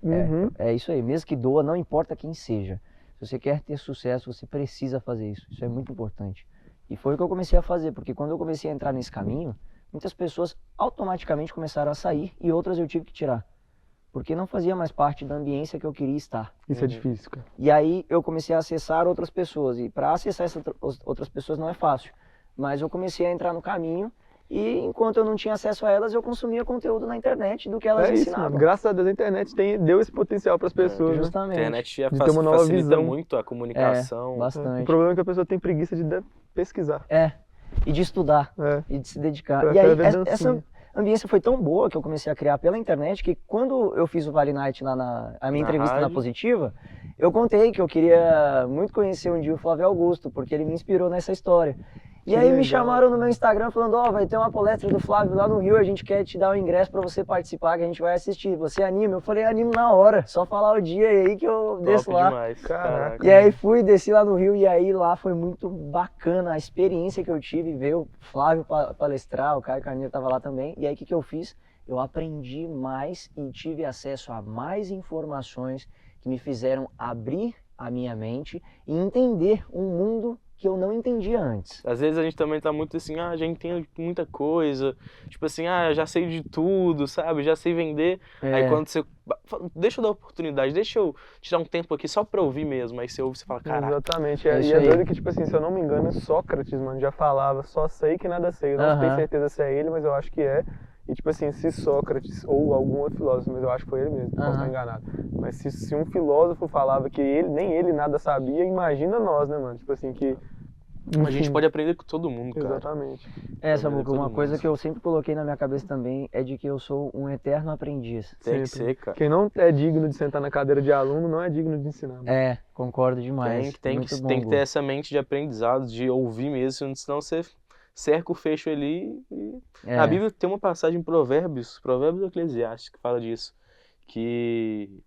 Uhum. É isso aí. Mesmo que doa, não importa quem seja. Se você quer ter sucesso, você precisa fazer isso. Isso é muito importante. E foi o que eu comecei a fazer, porque quando eu comecei a entrar nesse caminho, muitas pessoas automaticamente começaram a sair e outras eu tive que tirar. Porque não fazia mais parte da ambiência que eu queria estar. Isso é difícil, cara. E aí eu comecei a acessar outras pessoas. E para acessar essas outras pessoas não é fácil. Mas eu comecei a entrar no caminho e enquanto eu não tinha acesso a elas, eu consumia conteúdo na internet do que elas É isso, ensinavam. mano. Graças a Deus a internet deu esse potencial para as pessoas, né? A Justamente. internet De ter uma nova facilita visão. muito a comunicação. O Bastante. problema é que a pessoa tem preguiça de pesquisar. E de estudar. É. E de se dedicar. Pra E aí, ver dancinha. essa ambiência foi tão boa que eu comecei a criar pela internet que quando eu fiz o Vale Night lá a minha Na entrevista na rádio. Positiva, eu contei que eu queria muito conhecer um dia o Flávio Augusto, porque ele me inspirou nessa história. E Que aí me legal. chamaram no meu Instagram falando, vai ter uma palestra do Flávio lá no Rio, a gente quer te dar o ingresso pra você participar, que a gente vai assistir. Você anima? Eu falei, animo na hora, só falar o dia e aí que eu desço Top lá. demais. Caraca. E aí fui, desci lá no Rio e aí lá foi muito bacana a experiência que eu tive, ver o Flávio palestrar, o Caio Carneiro estava lá também. E aí o que eu fiz? Eu aprendi mais e tive acesso a mais informações que me fizeram abrir a minha mente e entender um mundo que eu não entendia antes. Às vezes a gente também tá muito assim, já entendo muita coisa, tipo assim, já sei de tudo, sabe? Já sei vender. Aí quando você fala, deixa eu dar oportunidade, deixa eu tirar um tempo aqui só pra ouvir mesmo. Aí você ouve e você fala, caraca. Exatamente. É E isso é aí. doido que, tipo assim, se eu não me engano, Sócrates, mano, já falava, só sei que nada sei. Eu não tenho certeza se é ele, mas eu acho que é. E, tipo assim, se Sócrates ou algum outro filósofo, mas eu acho que foi ele mesmo, posso estar enganado. Mas se um filósofo falava que nem ele nada sabia, imagina nós, né, mano? Tipo assim, que... A gente pode aprender com todo mundo, cara. Exatamente. Samuca, uma todo coisa mundo. que eu sempre coloquei na minha cabeça também é de que eu sou um eterno aprendiz. Tem que Sempre. ser, cara. Quem não é digno de sentar na cadeira de aluno não é digno de ensinar. Mano. Concordo demais. Tem Muito que bom, ter Gu. essa mente de aprendizado, de ouvir mesmo, senão você cerca o fecho ali. A Bíblia tem uma passagem em Provérbios ou Eclesiastes, que fala disso. Que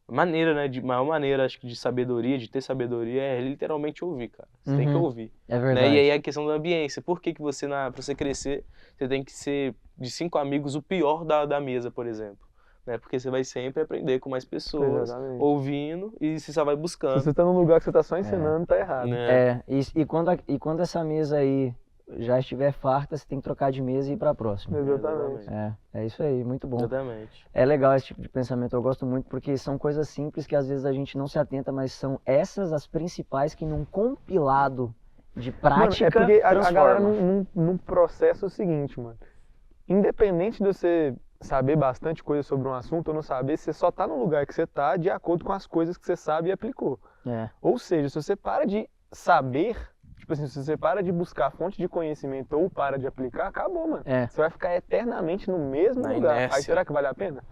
maior maneira, acho que de sabedoria, de ter sabedoria, é literalmente ouvir, cara. Você tem que ouvir. É Né? verdade. E aí a questão da ambiência. Por que você, pra você crescer, você tem que ser, de 5 amigos, o pior da mesa, por exemplo? Né? Porque você vai sempre aprender com mais pessoas, Exatamente. ouvindo, e você só vai Se buscando. você tá num lugar que você tá só ensinando, tá errado. Né? E quando essa mesa aí já estiver farta, você tem que trocar de mesa e ir pra próxima. Exatamente. É isso aí, muito bom. Exatamente. É legal esse tipo de pensamento, eu gosto muito porque são coisas simples que às vezes a gente não se atenta, mas são essas as principais que num compilado de prática Mano, é porque a galera transformam. num processo seguinte, mano. Independente de você saber bastante coisa sobre um assunto ou não saber, você só tá no lugar que você tá de acordo com as coisas que você sabe e aplicou. Ou seja, se você para de saber, tipo assim, se você para de buscar fonte de conhecimento ou para de aplicar, acabou, mano. Você vai ficar eternamente no mesmo Na lugar. inércia. Aí será que vale a pena?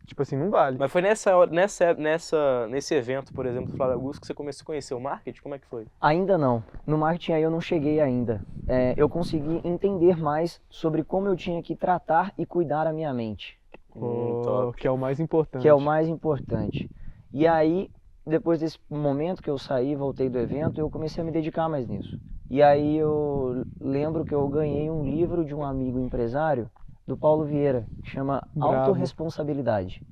Tipo assim, não vale. Mas foi nesse evento, por exemplo, do Flávio Augusto, que você começou a conhecer o marketing? Como é que foi? Ainda não. No marketing aí eu não cheguei ainda. Eu consegui entender mais sobre como eu tinha que tratar e cuidar a minha mente. Top. Que é o mais importante. Que é o mais importante. E aí, depois desse momento que eu saí, voltei do evento, eu comecei a me dedicar mais nisso. E aí eu lembro que eu ganhei um livro de um amigo empresário, do Paulo Vieira, que chama Bravo. Autorresponsabilidade.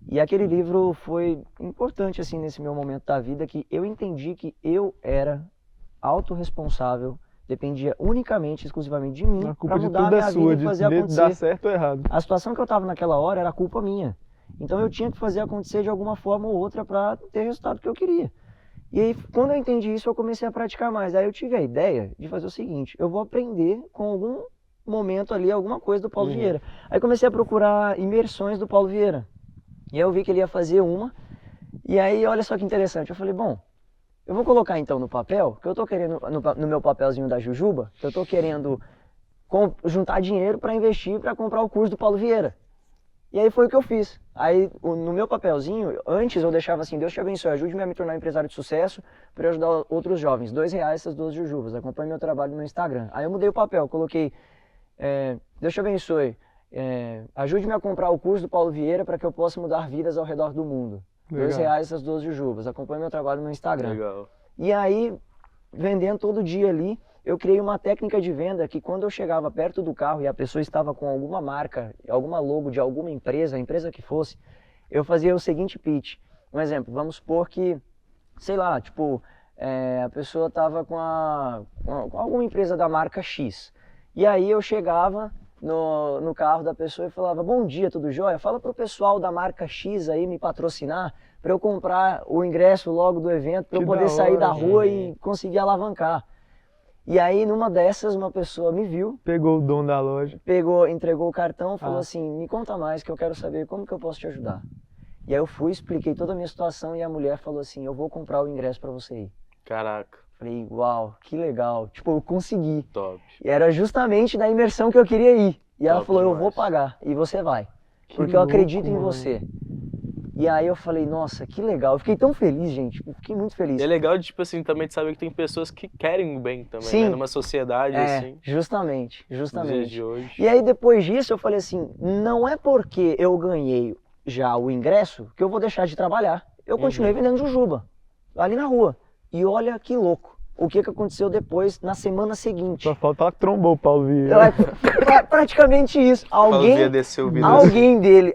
E aquele livro foi importante assim nesse meu momento da vida, que eu entendi que eu era autorresponsável, dependia unicamente, exclusivamente de mim A culpa para de mudar a tudo é minha sua, vida e de fazer dar acontecer. certo ou errado. A situação que eu estava naquela hora era culpa minha. Então eu tinha que fazer acontecer de alguma forma ou outra para ter o resultado que eu queria. E aí, quando eu entendi isso, eu comecei a praticar mais. Aí eu tive a ideia de fazer o seguinte, eu vou aprender com algum momento ali, alguma coisa do Paulo Vieira. Aí comecei a procurar imersões do Paulo Vieira. E aí eu vi que ele ia fazer uma. E aí, olha só que interessante, eu falei, bom, eu vou colocar então no papel, que eu tô querendo, no meu papelzinho da Jujuba, que eu tô querendo juntar dinheiro para investir, para comprar o curso do Paulo Vieira. E aí foi o que eu fiz. Aí no meu papelzinho, antes eu deixava assim, Deus te abençoe, ajude-me a me tornar um empresário de sucesso para ajudar outros jovens. R$2 essas 12 jujubas, acompanhe meu trabalho no Instagram. Aí eu mudei o papel, coloquei, Deus te abençoe, ajude-me a comprar o curso do Paulo Vieira para que eu possa mudar vidas ao redor do mundo. Legal. R$2 essas 12 jujubas, acompanhe meu trabalho no Instagram. Legal. E aí, vendendo todo dia ali, eu criei uma técnica de venda que quando eu chegava perto do carro e a pessoa estava com alguma marca, alguma logo de alguma empresa, a empresa que fosse, eu fazia o seguinte pitch. Um exemplo, vamos supor que, sei lá, tipo, a pessoa estava com alguma empresa da marca X. E aí eu chegava no carro da pessoa e falava, bom dia, tudo jóia? Fala pro pessoal da marca X aí me patrocinar para eu comprar o ingresso logo do evento, para eu poder sair da rua e conseguir alavancar. E aí, numa dessas, uma pessoa me viu. Pegou o dom da loja. Entregou o cartão, falou assim, me conta mais que eu quero saber como que eu posso te ajudar. E aí eu fui, expliquei toda a minha situação e a mulher falou assim, eu vou comprar o ingresso para você ir. Caraca. Falei, uau, que legal. Tipo, eu consegui. Top. E era justamente da imersão que eu queria ir. E ela Top falou, eu demais. vou pagar e você vai. Que Porque eu louco, acredito em mano. você. E aí eu falei, nossa, que legal. Eu fiquei tão feliz, gente. Eu fiquei muito feliz. E é legal, tipo assim, também de saber que tem pessoas que querem o bem também, Sim. né? Numa sociedade assim, justamente, nos dias justamente. de hoje. E aí depois disso eu falei assim, não é porque eu ganhei já o ingresso que eu vou deixar de trabalhar. Eu continuei vendendo jujuba, ali na rua. E olha que louco, o que aconteceu depois, na semana seguinte. Só falta ela que trombou o Paulo Vieira. Praticamente isso. Alguém desceu o vidro.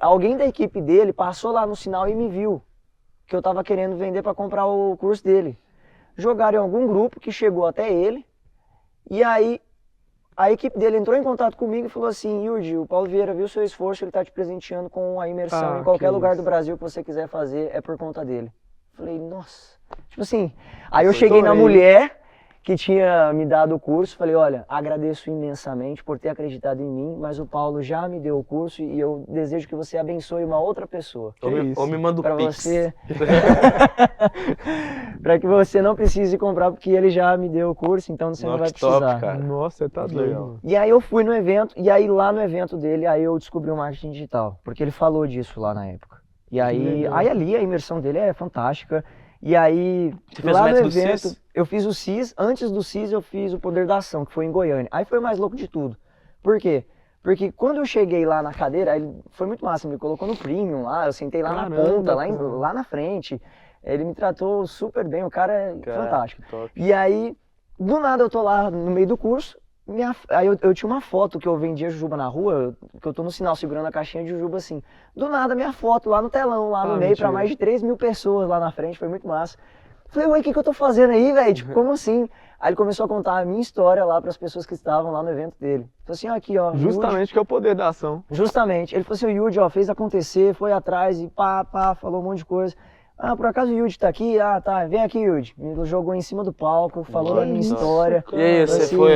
Alguém da equipe dele passou lá no sinal e me viu. Que eu tava querendo vender para comprar o curso dele. Jogaram em algum grupo que chegou até ele. E aí a equipe dele entrou em contato comigo e falou assim, Yudi, o Paulo Vieira viu o seu esforço, ele tá te presenteando com a imersão em qualquer lugar do Brasil que você quiser fazer, é por conta dele. Falei, nossa. Tipo assim, aí eu cheguei na mulher que tinha me dado o curso, falei, olha, agradeço imensamente por ter acreditado em mim, mas o Paulo já me deu o curso e eu desejo que você abençoe uma outra pessoa. Ou me manda o Pra Pix. você, para que você não precise comprar, porque ele já me deu o curso, então você não vai Que top, precisar. cara. Nossa, você tá Muito doido. legal. mano. E aí eu fui no evento, e aí lá no evento dele, aí eu descobri o marketing digital, porque ele falou disso lá na época. E aí legal. ali a imersão dele é fantástica. E aí, Você fez lá o no método evento, CIS? eu fiz o CIS, antes do CIS eu fiz o Poder da Ação, que foi em Goiânia. Aí foi o mais louco de tudo. Por quê? Porque quando eu cheguei lá na cadeira, ele foi muito massa, me colocou no premium lá, eu sentei lá na ponta, lá na frente. Ele me tratou super bem, o cara é fantástico. Top. E aí, do nada eu tô lá no meio do curso, aí eu tinha uma foto que eu vendia jujuba na rua, que eu tô no sinal segurando a caixinha de jujuba assim. Do nada minha foto lá no telão, lá no meio, mentira. pra mais de 3.000 pessoas lá na frente, foi muito massa. Falei, ué, o que eu tô fazendo aí, velho? Tipo, como assim? Aí ele começou a contar a minha história lá pras pessoas que estavam lá no evento dele. Falei assim, ó, aqui ó. Justamente que é o poder da ação. Justamente. Ele falou assim, o Yudi, ó, fez acontecer, foi atrás e pá, falou um monte de coisa. Ah, por acaso o Yudi tá aqui? Ah, tá, vem aqui, Yudi. Me jogou em cima do palco, falou da minha história. E aí, você assim, foi...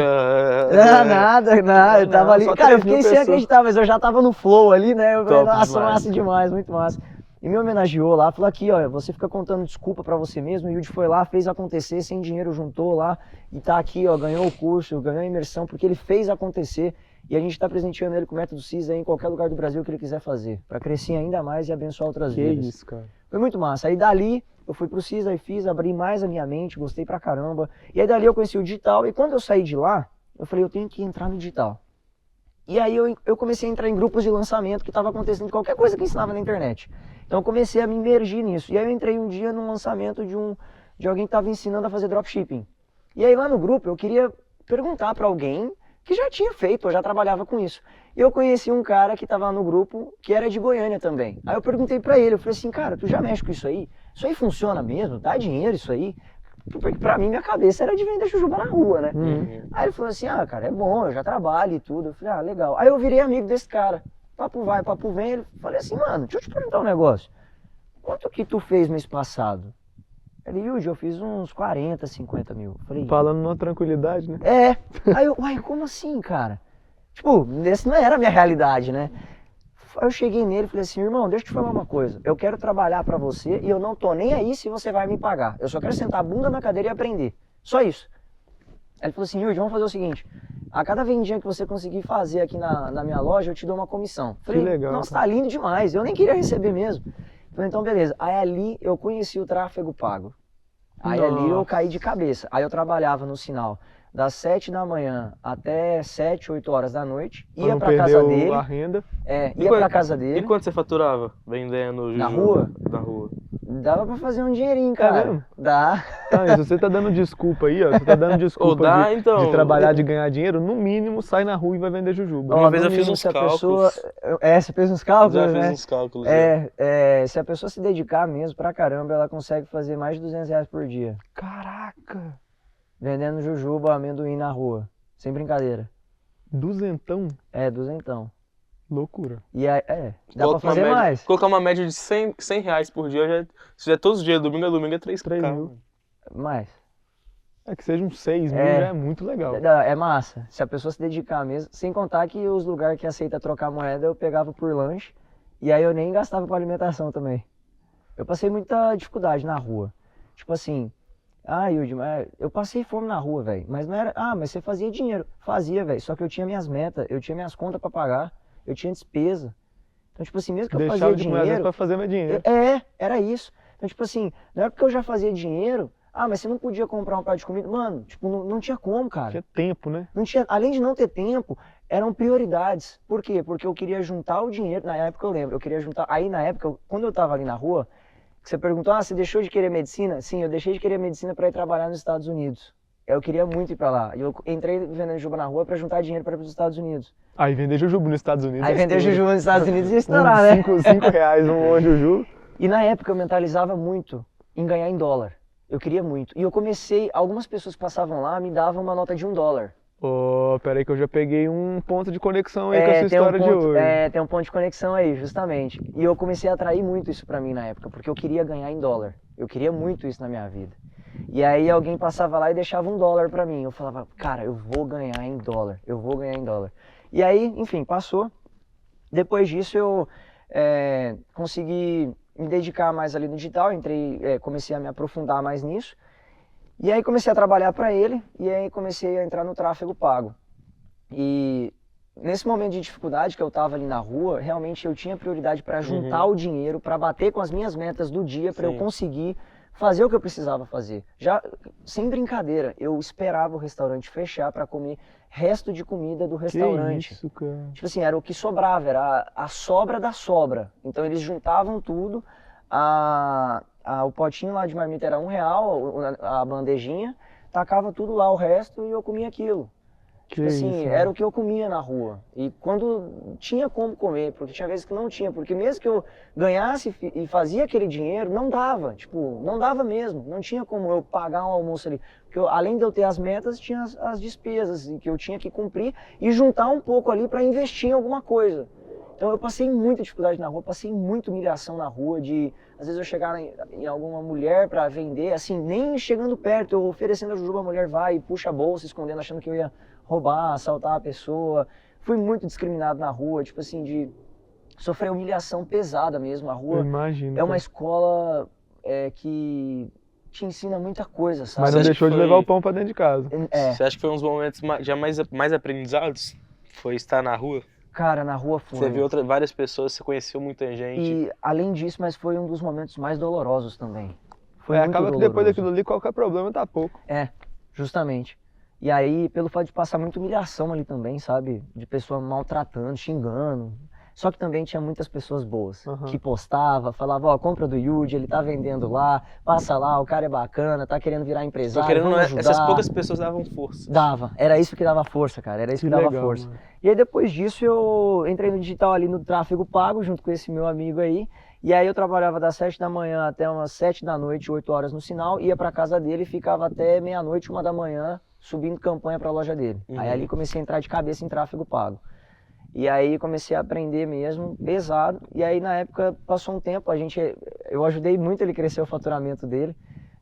Nada, eu tava ali. só Cara, eu 3.000 fiquei sem pessoas. acreditar, mas eu já tava no flow ali, né? Eu falei, Top nossa, demais. massa demais, muito massa. E me homenageou lá, falou aqui, ó, você fica contando desculpa pra você mesmo, o Yudi foi lá, fez acontecer, sem dinheiro juntou lá, e tá aqui, ó, ganhou o curso, ganhou a imersão, porque ele fez acontecer, e a gente tá presenteando ele com o método CIS aí em qualquer lugar do Brasil que ele quiser fazer, pra crescer ainda mais e abençoar outras Que vidas. isso, cara. Foi muito massa. Aí dali, eu fui pro CIS, aí fiz, abri mais a minha mente, gostei pra caramba, e aí dali eu conheci o digital, e quando eu saí de lá, eu falei, eu tenho que entrar no digital. E aí eu comecei a entrar em grupos de lançamento que estava acontecendo de qualquer coisa que ensinava na internet. Então eu comecei a me imergir nisso. E aí eu entrei um dia num lançamento de alguém que estava ensinando a fazer dropshipping. E aí lá no grupo eu queria perguntar para alguém que já tinha feito, eu já trabalhava com isso. E eu conheci um cara que estava no grupo que era de Goiânia também. Aí eu perguntei para ele, eu falei assim, cara, tu já mexe com isso aí? Isso aí funciona mesmo? Dá dinheiro isso aí? Porque pra mim, minha cabeça era de vender jujuba na rua, né? Aí ele falou assim, ah, cara, é bom, eu já trabalho e tudo. Eu falei, ah, legal. Aí eu virei amigo desse cara. Papo vai, papo vem. Ele falei assim, mano, deixa eu te perguntar um negócio. Quanto que tu fez mês passado? Ele, Yudi, eu fiz uns 40, 50 mil. Eu falei, Falando numa tranquilidade, né? é. Aí eu, uai, como assim, cara? Tipo, esse não era a minha realidade, né? Aí eu cheguei nele e falei assim, irmão, deixa eu te falar uma coisa. Eu quero trabalhar pra você e eu não tô nem aí se você vai me pagar. Eu só quero sentar a bunda na cadeira e aprender. Só isso. Aí ele falou assim, Yuri, vamos fazer o seguinte. a cada vendinha que você conseguir fazer aqui na minha loja, eu te dou uma comissão. Falei, legal, nossa, cara. tá lindo demais, eu nem queria receber mesmo. Falei, então beleza. Aí ali eu conheci o tráfego pago. Aí ali eu Nossa. caí de cabeça. Aí eu trabalhava no sinal das 7 da manhã até 7, 8 horas da noite, Pra ia não pra perder casa dele, a renda. ia pra casa E dele, quanto você faturava vendendo Na jujuba? rua? Na rua. dava pra fazer um dinheirinho, cara. mesmo? Dá. Tá, e se você tá dando desculpa aí, ó, você tá dando desculpa Ou dá, de, então. de trabalhar, de ganhar dinheiro, no mínimo sai na rua e vai vender jujuba. Uma Ó, vez no eu fiz mínimo, uns se a cálculos. você fez uns cálculos, Já né? fiz uns cálculos. já. Se a pessoa se dedicar mesmo pra caramba, ela consegue fazer mais de R$200 por dia. Caraca! Vendendo jujuba, amendoim na rua. Sem brincadeira. Duzentão? Duzentão. Loucura. E aí, dá pra Coloca uma fazer média- mais. Colocar uma média de 100 reais por dia, se fizer todos os dias, domingo a domingo, é 3K. 3 mil. Mais. É que seja uns 6 mil, É. já é muito legal. É massa. Se a pessoa se dedicar mesmo. Sem contar que os lugares que aceita trocar moeda eu pegava por lanche. E aí eu nem gastava com alimentação também. Eu passei muita dificuldade na rua. Tipo assim, Yudi, mas eu passei fome na rua, velho. Mas não era. Mas você fazia dinheiro. Fazia, velho. Só que eu tinha minhas metas, eu tinha minhas contas pra pagar, eu tinha despesa. Então, tipo assim, mesmo que eu Deixava fazia de comer às vezes dinheiro. pra fazer meu dinheiro. Era isso. Então, tipo assim, não é porque eu já fazia dinheiro. Mas você não podia comprar um prato de comida. Mano, tipo, não tinha como, cara. Tinha tempo, né? Não tinha, além de não ter tempo, eram prioridades. Por quê? Porque eu queria juntar o dinheiro. Na época eu lembro, eu queria juntar. Aí na época, quando eu tava ali na rua, que você perguntou, você deixou de querer medicina? Sim, eu deixei de querer medicina para ir trabalhar nos Estados Unidos. Eu queria muito ir para lá. E eu entrei vendendo jujuba na rua para juntar dinheiro para ir para os Estados Unidos. Aí vender jujuba nos Estados Unidos. Aí é vender estouro. jujuba nos Estados Unidos ia estourar, né? 5 reais um jujuba. E na época eu mentalizava muito em ganhar em dólar. Eu queria muito. E eu comecei, algumas pessoas que passavam lá me davam uma nota de $1. Peraí que eu já peguei um ponto de conexão aí com essa Tem um história de ponto, hoje. tem um ponto de conexão aí, justamente. E eu comecei a atrair muito isso pra mim na época, porque eu queria ganhar em dólar. Eu queria muito isso na minha vida. E aí alguém passava lá e deixava $1 pra mim. Eu falava, cara, eu vou ganhar em dólar, eu vou ganhar em dólar. E aí, enfim, passou. Depois disso eu consegui me dedicar mais ali no digital, comecei a me aprofundar mais nisso. E aí comecei a trabalhar para ele e aí comecei a entrar no tráfego pago. E nesse momento de dificuldade que eu estava ali na rua, realmente eu tinha prioridade para juntar o dinheiro, para bater com as minhas metas do dia, para eu conseguir fazer o que eu precisava fazer. Já sem brincadeira, eu esperava o restaurante fechar para comer resto de comida do restaurante. Que isso, cara. Tipo assim, era o que sobrava, era a sobra da sobra. Então eles juntavam tudo, o potinho lá de marmita era R$1, a bandejinha, tacava tudo lá o resto e eu comia aquilo. Tipo assim, era o que eu comia na rua. E quando tinha como comer, porque tinha vezes que não tinha, porque mesmo que eu ganhasse e fazia aquele dinheiro, não dava, tipo, não dava mesmo, não tinha como eu pagar um almoço ali. Porque além de eu ter as metas, tinha as despesas que eu tinha que cumprir e juntar um pouco ali para investir em alguma coisa. Então eu passei muita dificuldade na rua, passei muita humilhação na rua, às vezes eu chegar em alguma mulher para vender, assim, nem chegando perto, eu oferecendo a jujuba, a mulher vai e puxa a bolsa, escondendo, achando que eu ia roubar, assaltar a pessoa. Fui muito discriminado na rua, tipo assim, de sofrer humilhação pesada mesmo. A rua Imagino, é uma cara. escola que te ensina muita coisa, sabe? Mas não acha deixou que de foi- levar o pão pra dentro de casa. Você acha que foi uns momentos já mais aprendizados? Foi estar na rua? Cara, na rua foi. Você viu várias pessoas, você conheceu muita gente. E além disso, mas foi um dos momentos mais dolorosos também. Foi muito Acaba que doloroso. depois daquilo ali, qualquer problema tá pouco. Justamente. E aí, pelo fato de passar muita humilhação ali também, sabe? De pessoa maltratando, xingando. Só que também tinha muitas pessoas boas, que postava, falava, compra do Yudi, ele tá vendendo lá, passa lá, o cara é bacana, tá querendo virar empresário, vamos ajudar. Essas poucas pessoas davam força. Dava, era isso que dava força, cara, era isso que dava legal, força. mano. E aí depois disso eu entrei no digital ali no tráfego pago, junto com esse meu amigo aí, e aí eu trabalhava das 7 da manhã até umas 7 da noite, 8 horas no sinal, ia pra casa dele e ficava até meia-noite, 1 da manhã, subindo campanha pra loja dele. Aí ali comecei a entrar de cabeça em tráfego pago. E aí comecei a aprender mesmo, pesado, e aí na época passou um tempo, eu ajudei muito ele crescer o faturamento dele,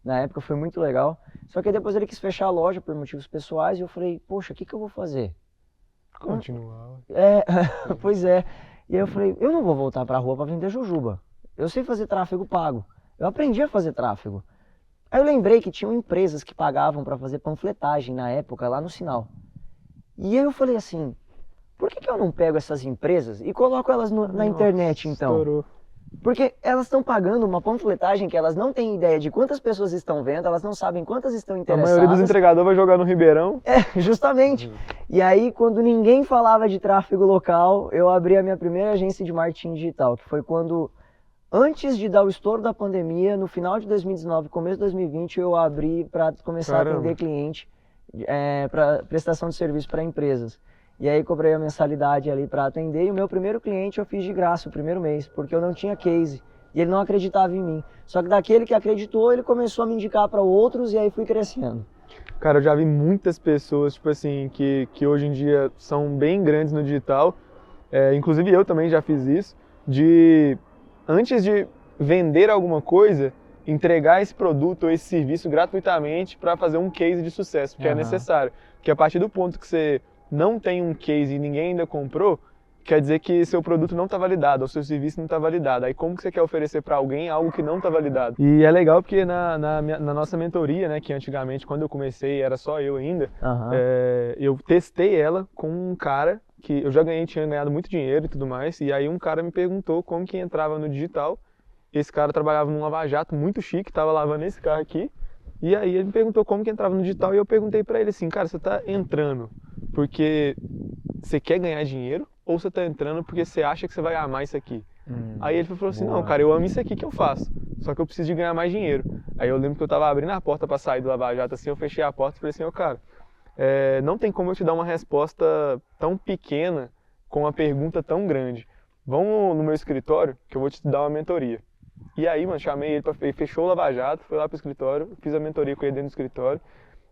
na época foi muito legal, só que depois ele quis fechar a loja por motivos pessoais, e eu falei, poxa, o que eu vou fazer? Continuava. Pois é, e aí eu falei, eu não vou voltar pra rua pra vender jujuba, eu sei fazer tráfego pago, eu aprendi a fazer tráfego. Aí eu lembrei que tinham empresas que pagavam pra fazer panfletagem na época lá no sinal. E aí eu falei assim, por que eu não pego essas empresas e coloco elas na internet então? Estourou. Porque elas estão pagando uma panfletagem que elas não têm ideia de quantas pessoas estão vendo, elas não sabem quantas estão A interessadas. maioria dos entregadores vai jogar no Ribeirão. Justamente. E aí, quando ninguém falava de tráfego local, eu abri a minha primeira agência de marketing digital, que foi quando, antes de dar o estouro da pandemia, no final de 2019, começo de 2020, eu abri para começar Caramba. a atender cliente para prestação de serviço para empresas. E aí cobrei a mensalidade ali para atender, e o meu primeiro cliente eu fiz de graça o primeiro mês, porque eu não tinha case, e ele não acreditava em mim. Só que daquele que acreditou, ele começou a me indicar para outros, e aí fui crescendo. Cara, eu já vi muitas pessoas, tipo assim, que hoje em dia são bem grandes no digital, inclusive eu também já fiz isso, de, antes de vender alguma coisa, entregar esse produto ou esse serviço gratuitamente para fazer um case de sucesso, porque é necessário. Porque a partir do ponto que você não tem um case e ninguém ainda comprou, quer dizer que seu produto não está validado, ou seu serviço não está validado. Aí como que você quer oferecer para alguém algo que não está validado? E é legal porque na nossa mentoria, né, que antigamente, quando eu comecei, era só eu ainda, eu testei ela com um cara que eu já tinha ganhado muito dinheiro e tudo mais, e aí um cara me perguntou como que entrava no digital. Esse cara trabalhava num lava-jato muito chique, estava lavando esse carro aqui, e aí ele me perguntou como que entrava no digital, e eu perguntei para ele assim, cara, você está entrando porque você quer ganhar dinheiro ou você está entrando porque você acha que você vai amar isso aqui? Aí ele falou assim, não, cara, eu amo isso aqui que eu faço, só que eu preciso de ganhar mais dinheiro. Aí eu lembro que eu estava abrindo a porta para sair do lava-jato assim, eu fechei a porta e falei assim, cara, não tem como eu te dar uma resposta tão pequena com uma pergunta tão grande. Vamos no meu escritório que eu vou te dar uma mentoria. E aí, mano, chamei ele, ele fechou o lava-jato, fui lá pro escritório, fiz a mentoria com ele dentro do escritório.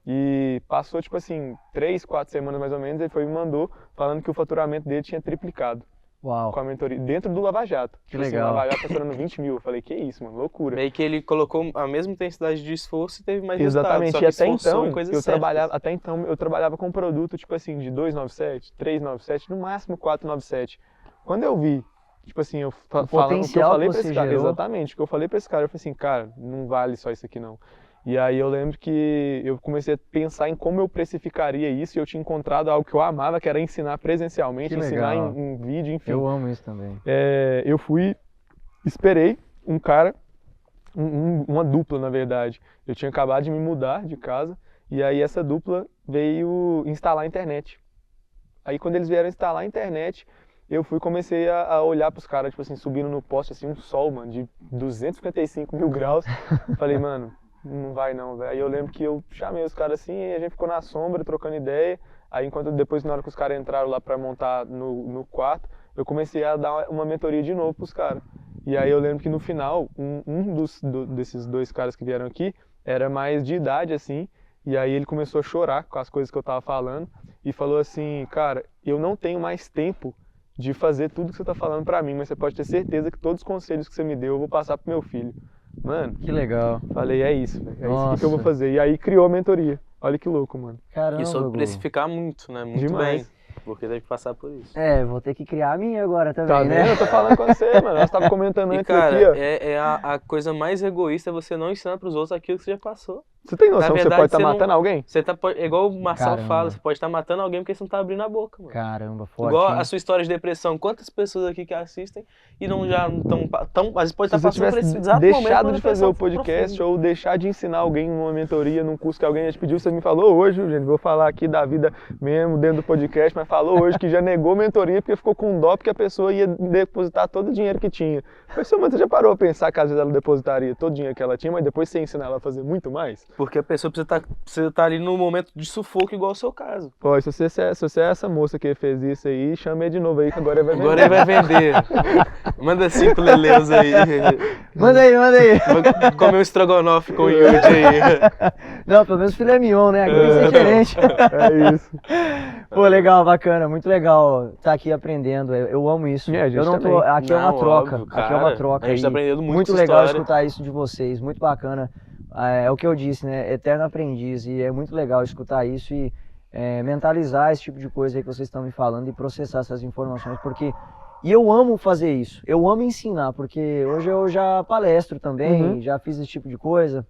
E passou, tipo assim, 3, 4 semanas mais ou menos, ele foi e me mandou falando que o faturamento dele tinha triplicado. Uau. Com a mentoria, dentro do Lava Jato. Que tipo legal. Assim, o Lava Jato faturando 20 mil. Eu falei, que isso, mano, loucura. Meio que ele colocou a mesma intensidade de esforço e teve mais Exatamente, resultado. Só e que até esforçou então, em coisas eu certas. trabalhava com um produto, tipo assim, de 297, 397, no máximo 497. Quando eu vi, tipo assim, o que eu falei pra esse cara, exatamente, o que eu falei pra esse cara, eu falei assim, cara, não vale só isso aqui não. E aí eu lembro que eu comecei a pensar em como eu precificaria isso, e eu tinha encontrado algo que eu amava, que era ensinar presencialmente, ensinar em vídeo, enfim. Eu amo isso também. Eu esperei um cara, uma dupla na verdade. Eu tinha acabado de me mudar de casa, e aí essa dupla veio instalar a internet. Aí quando eles vieram instalar a internet, eu comecei a olhar pros caras, tipo assim, subindo no poste, assim, um sol, mano, de 255 mil graus. Falei, mano, não vai não, velho. Aí eu lembro que eu chamei os caras assim, e a gente ficou na sombra, trocando ideia. Aí depois, na hora que os caras entraram lá pra montar no quarto, eu comecei a dar uma mentoria de novo pros caras. E aí eu lembro que no final, desses dois caras que vieram aqui, era mais de idade, assim, e aí ele começou a chorar com as coisas que eu tava falando, e falou assim, cara, eu não tenho mais tempo de fazer tudo que você tá falando pra mim, mas você pode ter certeza que todos os conselhos que você me deu eu vou passar pro meu filho. Mano, que legal. Falei, é isso, velho. É isso que eu vou fazer. E aí criou a mentoria. Olha que louco, mano. Caramba, e soube precificar muito, né? Muito demais. bem. Porque teve que passar por isso. Vou ter que criar a minha agora também, tá né? Vendo? Eu tô falando com você, mano. Nós tava comentando antes cara, aqui, ó. A coisa mais egoísta é você não ensinar pros outros aquilo que você já passou. Você tem noção que você pode estar você matando alguém? Você tá, é igual o Marcelo Caramba. fala, você pode estar matando alguém porque você não tá abrindo a boca, mano. Caramba, forte. Igual hein? a sua história de depressão. Quantas pessoas aqui que assistem e não já estão... Às vezes pode Se estar você passando por esse tivesse exato momento. deixado uma de fazer o depressão podcast profunda. ou deixar de ensinar alguém numa mentoria, num curso que alguém já te pediu, você me falou hoje, gente, vou falar aqui da vida mesmo dentro do podcast, mas falou hoje que já negou mentoria porque ficou com dó porque a pessoa ia depositar todo o dinheiro que tinha. Mas você já parou a pensar que às vezes ela depositaria todo o dinheiro que ela tinha, mas depois você ensinar ela a fazer muito mais? Porque a pessoa precisa estar ali no momento de sufoco igual o seu caso. Pô, se você é essa moça que fez isso aí, chama ele de novo aí que agora ele vai vender. Agora ele vai vender. Manda 5 leleus aí. Manda aí. Vou comer um estrogonofe com o Yudi aí. Não, pelo menos filé mignon, né? Aqui tem que ser diferente. É isso. Pô, legal, bacana, muito legal estar aqui aprendendo. Eu amo isso. É, a gente eu não também. tô, aqui é uma Não, troca. óbvio, Aqui é uma cara. troca. A gente tá e aprendendo muito muito essa legal história. escutar isso de vocês, muito bacana. É o que eu disse, né? Eterno aprendiz. E é muito legal escutar isso e mentalizar esse tipo de coisa aí que vocês estão me falando e processar essas informações, porque... E eu amo fazer isso, eu amo ensinar, porque hoje eu já palestro também, já fiz esse tipo de coisa,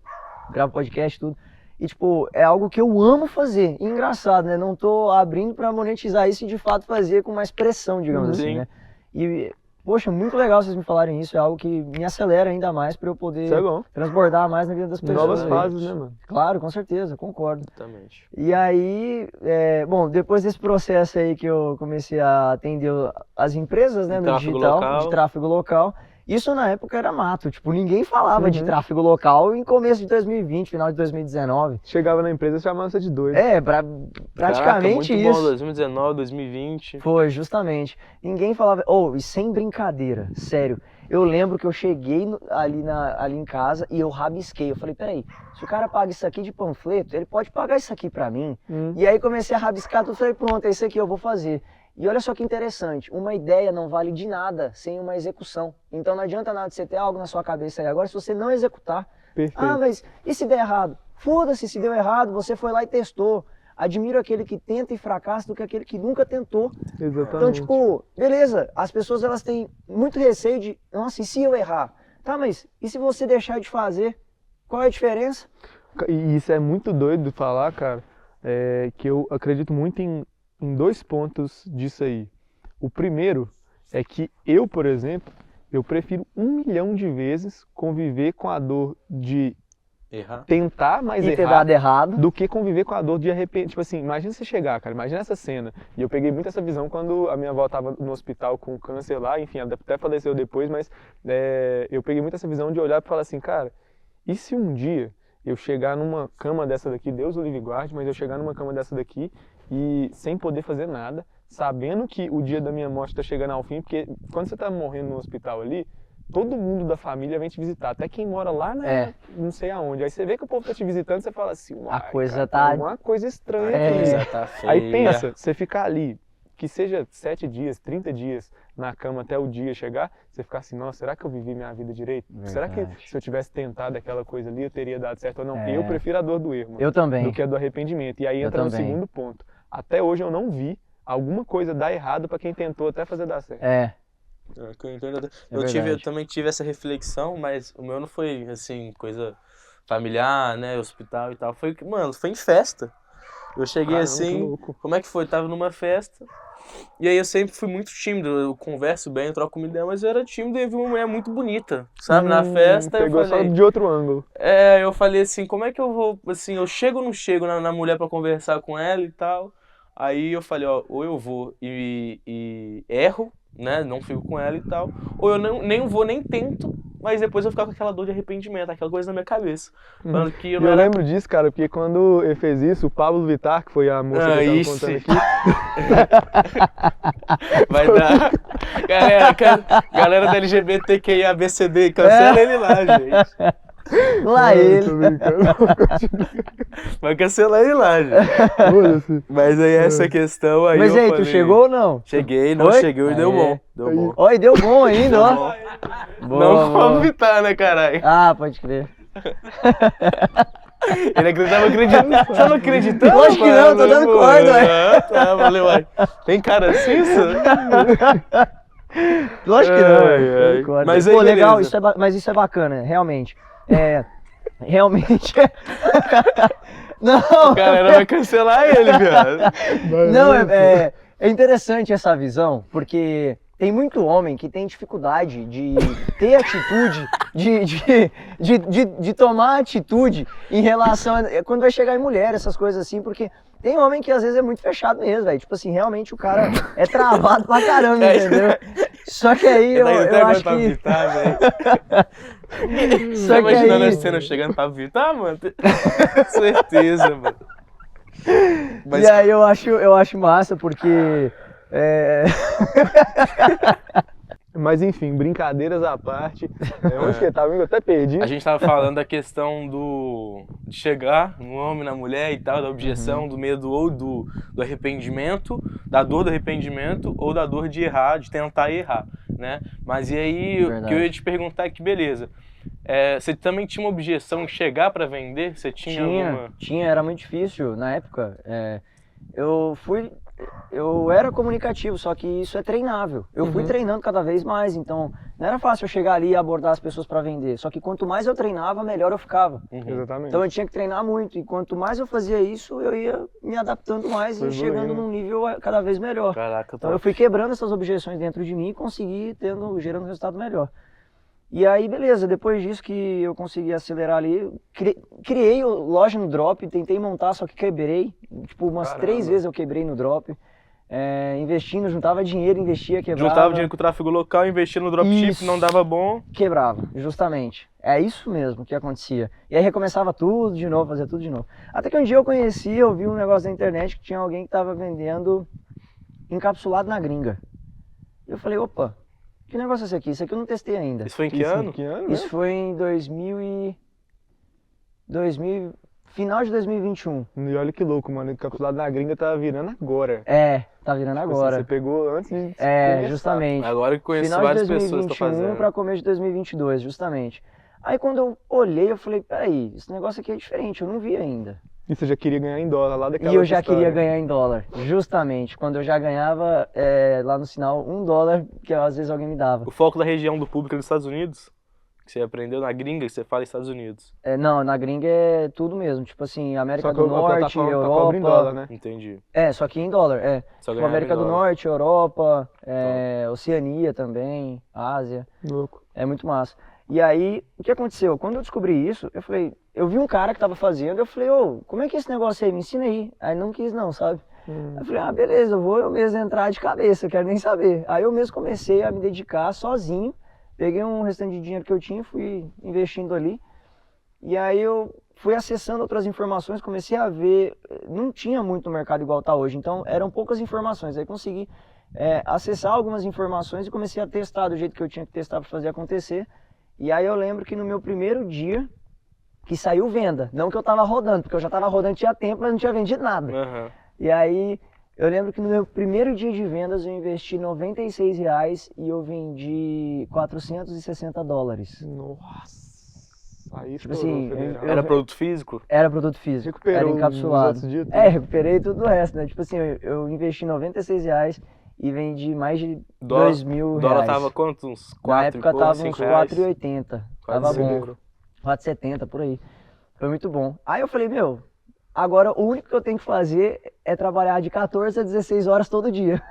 gravo podcast e tudo. E, tipo, é algo que eu amo fazer. E engraçado, né? Não tô abrindo pra monetizar isso e, de fato, fazer com mais pressão, digamos assim, Sim. né? E, poxa, muito legal vocês me falarem isso. É algo que me acelera ainda mais pra eu poder Isso é bom. transbordar mais na vida das pessoas. Novas aí. fases, né, mano? Claro, com certeza, concordo. Exatamente. E aí, bom, depois desse processo aí que eu comecei a atender as empresas, né, De no tráfego digital, local. de tráfego local, isso na época era mato, tipo, ninguém falava de Uhum. tráfego local em começo de 2020, final de 2019. Chegava na empresa e chamava você de doido. Praticamente Caraca, muito isso. bom, 2019, 2020. Foi, justamente. Ninguém falava. E sem brincadeira, sério. Eu lembro que eu cheguei ali em casa e eu rabisquei. Eu falei, peraí, se o cara paga isso aqui de panfleto, ele pode pagar isso aqui pra mim. E aí comecei a rabiscar tudo, falei, pronto, é isso aqui, eu vou fazer. E olha só que interessante, uma ideia não vale de nada sem uma execução. Então não adianta nada você ter algo na sua cabeça aí agora se você não executar. Perfeito. Ah, mas e se der errado? Foda-se se deu errado, você foi lá e testou. Admiro aquele que tenta e fracassa do que aquele que nunca tentou. Exatamente. Então, tipo, beleza, as pessoas elas têm muito receio de, nossa, e se eu errar? Tá, mas e se você deixar de fazer? Qual é a diferença? E isso é muito doido falar, cara, que eu acredito muito em dois pontos disso aí. O primeiro é que eu, por exemplo, eu prefiro 1 milhão de vezes conviver com a dor de Errar. tentar, mas E ter errar, dado errado. do que conviver com a dor de arrependimento. Tipo assim, imagina você chegar, cara, imagina essa cena. E eu peguei muito essa visão quando a minha avó estava no hospital com câncer lá, enfim, ela até faleceu depois, mas eu peguei muito essa visão de olhar e falar assim, cara, e se um dia eu chegar numa cama dessa daqui, Deus o livre e guarde, mas eu chegar numa cama dessa daqui e sem poder fazer nada, sabendo que o dia da minha morte está chegando ao fim, porque quando você está morrendo no hospital ali, todo mundo da família vem te visitar, até quem mora lá não sei aonde. Aí você vê que o povo tá te visitando, você fala assim, A coisa cara, tá- tem uma coisa estranha É. aqui. Já tá feia. Aí pensa, você ficar ali, que seja 7 dias, 30 dias na cama até o dia chegar, você ficar assim, nossa, será que eu vivi minha vida direito? Será que Verdade. se eu tivesse tentado aquela coisa ali, eu teria dado certo ou não? É. Eu prefiro a dor do erro, mano, Eu também. do que a do arrependimento. E aí Eu entra no também. segundo ponto. Até hoje eu não vi alguma coisa dar errado pra quem tentou até fazer dar certo. Eu também tive essa reflexão, mas o meu não foi, assim, coisa familiar, né, hospital e tal. Foi, mano, foi em festa. Eu cheguei Caramba, assim, que louco. como é que foi? Tava numa festa, e aí eu sempre fui muito tímido, eu converso bem, troco uma ideia, mas eu era tímido e vi uma mulher muito bonita, sabe, na festa, eu Pegou falei... só de outro ângulo. Eu falei assim, como é que eu vou, assim, eu chego ou não chego na mulher pra conversar com ela e tal. Aí eu falei, ó, ou eu vou e erro, né, não fico com ela e tal, ou eu nem vou, nem tento, mas depois eu ficar com aquela dor de arrependimento, aquela coisa na minha cabeça. Falando que eu E não eu era... lembro disso, cara, porque quando ele fez isso, o Pablo Vittar, que foi a moça que eu tava contando aqui, Vai dar... Galera da LGBTQIA, ABCD, cancela ele lá, gente. Lá ele. Tô brincando. Vai cancelar ele lá, gente. Foda-se. Mas aí essa questão aí Mas eu aí, falei... tu chegou ou não? Cheguei, não Foi? cheguei e deu Aê. bom. Deu bom. Oi, deu bom ainda, ó. Boa, Não boa. como evitar, né, caralho? Ah, pode crer. Ele tava acreditando. Você não acreditando? Lógico que não, tô dando pô. corda, ué. Ah, tá, valeu, ué. Tem cara assim, isso? Lógico que não, Ai, velho. ai. Concordo. Mas aí, Pô, legal, beleza. mas isso é bacana, realmente. Realmente. Não, A galera vai cancelar ele, viado. não é interessante essa visão, porque tem muito homem que tem dificuldade de ter atitude, de tomar atitude em relação a, quando vai chegar em mulher, essas coisas assim, porque tem homem que às vezes é muito fechado mesmo, velho. Tipo assim, realmente o cara é travado pra caramba, entendeu? Só que aí eu acho que... Evitar, velho. Só Tá que imaginando aí... a cena chegando pra evitar, mano? Certeza, mano. Mas E aí eu acho massa, porque... Mas enfim, brincadeiras à parte. Onde que ele tava? Eu até perdi. a gente tava falando da questão de chegar no homem, na mulher e tal, da objeção, do medo ou do arrependimento, da dor do arrependimento ou da dor de errar, de tentar errar, né? Mas e aí, o que eu ia te perguntar é que, beleza, você também tinha uma objeção em chegar pra vender? Você tinha alguma... Tinha, era muito difícil na época. Eu fui eu era comunicativo, só que isso é treinável. Eu fui treinando cada vez mais, então não era fácil eu chegar ali e abordar as pessoas para vender. Só que quanto mais eu treinava, melhor eu ficava. Exatamente. Então eu tinha que treinar muito, e quanto mais eu fazia isso, eu ia me adaptando mais Foi e chegando evoluindo. num nível cada vez melhor. Caraca, Então eu fui quebrando essas objeções dentro de mim e consegui gerando um resultado melhor. E aí, beleza, depois disso que eu consegui acelerar ali, criei loja no Drop, tentei montar, só que quebrei. Tipo, umas 3 vezes eu quebrei no Drop. Investindo, juntava dinheiro, investia, quebrava. Juntava dinheiro com o tráfego local, investia no dropship, Isso. não dava bom. Quebrava, justamente. É isso mesmo que acontecia. E aí recomeçava tudo de novo, fazia tudo de novo. Até que um dia eu vi um negócio na internet que tinha alguém que estava vendendo encapsulado na gringa. Eu falei, opa, que negócio é esse aqui? Isso aqui eu não testei ainda. Isso foi em que ano? Que ano? Isso foi em 2000, final de 2021. E olha que louco, mano. Encapsulado na gringa tá virando agora. Tá virando Tipo assim, agora. você pegou antes de começar. Justamente. Agora que conheço Final de várias pessoas que estão 2021 fazendo. para começo de 2022, justamente. Aí quando eu olhei, eu falei, peraí, esse negócio aqui é diferente, eu não vi ainda. E você já queria ganhar em dólar lá daquela E eu já outra queria história. ganhar em dólar, justamente, quando eu já ganhava lá no sinal $1, que às vezes alguém me dava. O foco da região do público é nos Estados Unidos? Que você aprendeu na gringa, que você fala Estados Unidos. Não, na gringa é tudo mesmo, tipo assim, América Só que do a Norte, plataforma cobra em Europa. dólar, né? Entendi. Só que em dólar, Só Tipo, ganhava América em do dólar. Norte, Europa, Oceania também, Ásia. Louco. É muito massa. E aí, o que aconteceu? Quando eu descobri isso, eu falei, eu vi um cara que tava fazendo, eu falei, ô, como é que é esse negócio aí? Me ensina aí. Aí não quis não, sabe? Eu falei, beleza, eu vou eu mesmo entrar de cabeça, eu quero nem saber. Aí eu mesmo comecei a me dedicar sozinho, peguei um restante de dinheiro que eu tinha, fui investindo ali. E aí eu fui acessando outras informações, comecei a ver, não tinha muito no mercado igual tá hoje, então eram poucas informações. Aí consegui acessar algumas informações e comecei a testar do jeito que eu tinha que testar para fazer acontecer. E aí eu lembro que no meu primeiro dia, que saiu venda, não que eu tava rodando, porque eu já tava rodando tinha tempo, mas não tinha vendido nada. Aham. E aí eu lembro que no meu primeiro dia de vendas eu investi R$96 e eu vendi $460. Nossa. Aí Tipo estourou, assim, federal. Era produto físico? Era produto físico, Recuperou era os encapsulado. outros dias, tudo? Recuperei tudo o resto, né? Tipo assim, eu investi R$96 e vendi mais de R$2.000. O dólar tava quanto? Uns 4 Na época tava uns R$4,80. Tava Quase bom. €5. 4,70 por aí. Foi muito bom. Aí eu falei, meu, agora o único que eu tenho que fazer é trabalhar de 14 a 16 horas todo dia.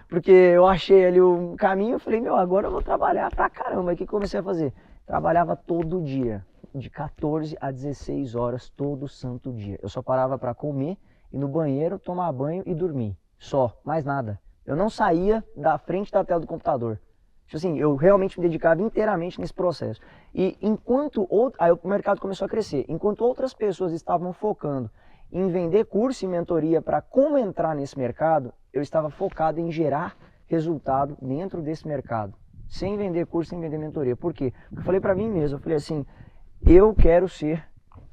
Porque eu achei ali um caminho, eu falei, meu, agora eu vou trabalhar pra caramba. Aí o que eu comecei a fazer? Trabalhava todo dia, de 14 a 16 horas todo santo dia. Eu só parava pra comer, ir no banheiro, tomar banho e dormir. Só, mais nada. Eu não saía da frente da tela do computador. Tipo assim, eu realmente me dedicava inteiramente nesse processo. E aí o mercado começou a crescer. Enquanto outras pessoas estavam focando em vender curso e mentoria para como entrar nesse mercado, eu estava focado em gerar resultado dentro desse mercado. Sem vender curso, sem vender mentoria. Por quê? Porque eu falei para mim mesmo, eu falei assim, eu quero ser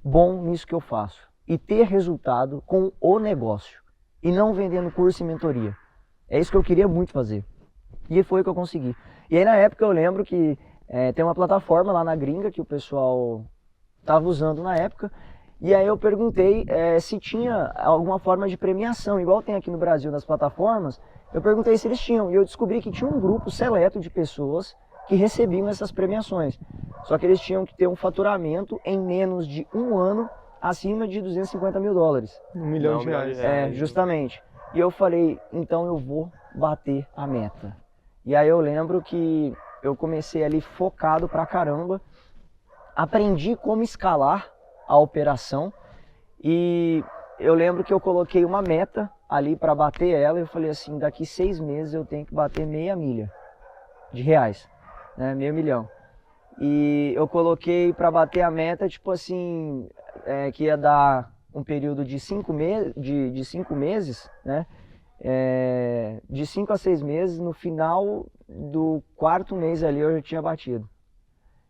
bom nisso que eu faço. E ter resultado com o negócio. E não vendendo curso e mentoria. É isso que eu queria muito fazer. E foi o que eu consegui. E aí na época eu lembro que tem uma plataforma lá na gringa que o pessoal estava usando na época. E aí eu perguntei se tinha alguma forma de premiação, igual tem aqui no Brasil nas plataformas. Eu perguntei se eles tinham e eu descobri que tinha um grupo seleto de pessoas que recebiam essas premiações. Só que eles tinham que ter um faturamento em menos de um ano acima de $250 mil. $1 milhão. Justamente. E eu falei, então eu vou bater a meta. E aí eu lembro que eu comecei ali focado pra caramba, aprendi como escalar a operação e eu lembro que eu coloquei uma meta ali para bater ela e eu falei assim, daqui 6 meses eu tenho que bater meia milha de reais, né, meio milhão. E eu coloquei para bater a meta, tipo assim, que ia dar um período de 5 meses, né? De 5 a 6 meses, no final do 4º mês ali eu já tinha batido.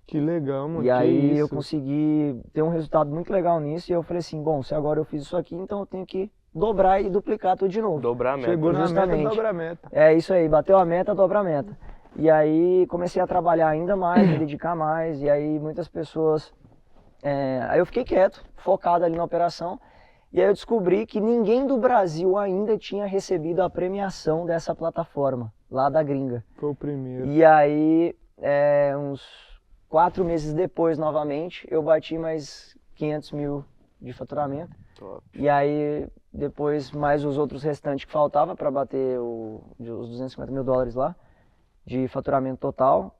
Que legal, mano. E aí isso? eu consegui ter um resultado muito legal nisso e eu falei assim, bom, se agora eu fiz isso aqui, então eu tenho que dobrar e duplicar tudo de novo. Dobrar a meta. Chegou na Justamente. meta, dobra a meta. É isso aí, bateu a meta, dobra a meta. E aí comecei a trabalhar ainda mais, me dedicar mais, e aí muitas pessoas... Aí eu fiquei quieto, focado ali na operação. E aí eu descobri que ninguém do Brasil ainda tinha recebido a premiação dessa plataforma, lá da gringa. Foi o primeiro. E aí, uns 4 meses depois, novamente, eu bati mais 500 mil de faturamento. Top. E aí, depois, mais os outros restantes que faltava para bater os 250 mil dólares lá, de faturamento total,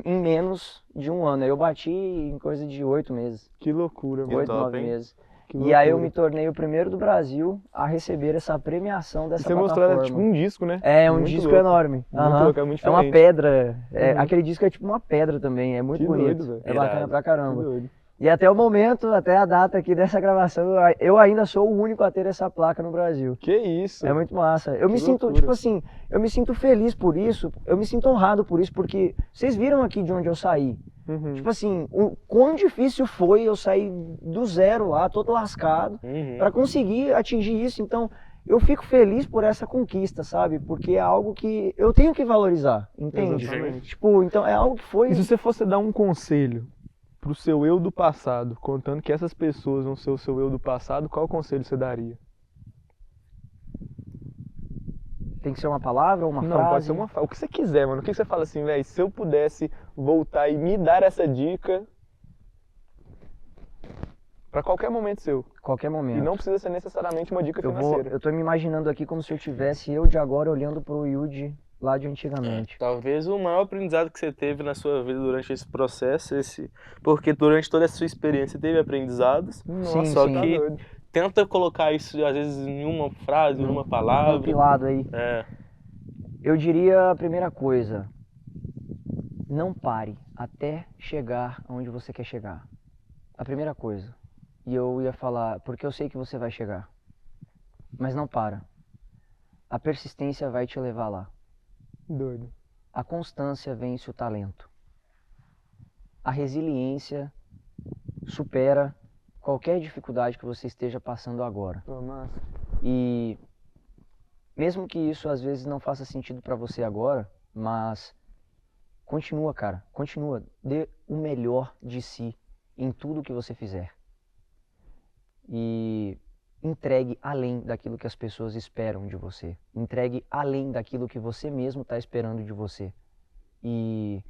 em menos de um ano. Eu bati em coisa de 8 meses, Que loucura, mano. 8, top, 9 hein? meses. Que E aí eu loucura. me tornei o primeiro do Brasil a receber essa premiação E dessa você mostrou, plataforma. era tipo um disco, né? É um Muito disco louco. enorme. Muito Aham. louco, é muito É uma diferente. pedra. Uhum. Aquele disco é tipo uma pedra também, é muito Que bonito. doido, velho. É bacana Irado. pra Que caramba. doido. E até o momento, até a data aqui dessa gravação, eu ainda sou o único a ter essa placa no Brasil. Que isso? É muito massa. Eu me Que sinto, loucura. tipo assim, eu me sinto feliz por isso, eu me sinto honrado por isso, porque vocês viram aqui de onde eu saí. Uhum. Tipo assim, o quão difícil foi eu sair do zero lá, todo lascado, Uhum. para conseguir atingir isso. Então, eu fico feliz por essa conquista, sabe? Porque é algo que eu tenho que valorizar, entende? Exatamente. Tipo, então é algo que foi... E se você fosse dar um conselho pro seu eu do passado, contando que essas pessoas vão ser o seu eu do passado, qual conselho você daria? Tem que ser uma palavra ou uma Não, frase? pode ser uma o que você quiser, mano. O que você fala assim, velho, se eu pudesse voltar e me dar essa dica pra qualquer momento seu. Qualquer momento. E não precisa ser necessariamente uma dica financeira. Eu tô me imaginando aqui como se eu tivesse eu de agora olhando pro Yudi lá de antigamente. Talvez o maior aprendizado que você teve na sua vida durante esse processo, porque durante toda essa sua experiência você teve aprendizados, Nossa, Sim, só sim. tá que doido. tenta colocar isso às vezes em uma frase, em uma palavra. Compilado aí. É, Eu diria a primeira coisa: não pare até chegar onde você quer chegar. A primeira coisa. E eu ia falar, porque eu sei que você vai chegar. Mas não para. A persistência vai te levar lá. Doido. A constância vence o talento. A resiliência supera qualquer dificuldade que você esteja passando agora. Pô, massa. E mesmo que isso às vezes não faça sentido pra você agora, mas continua, cara, continua. Dê o melhor de si em tudo que você fizer. E entregue além daquilo que as pessoas esperam de você. Entregue além daquilo que você mesmo está esperando de você. E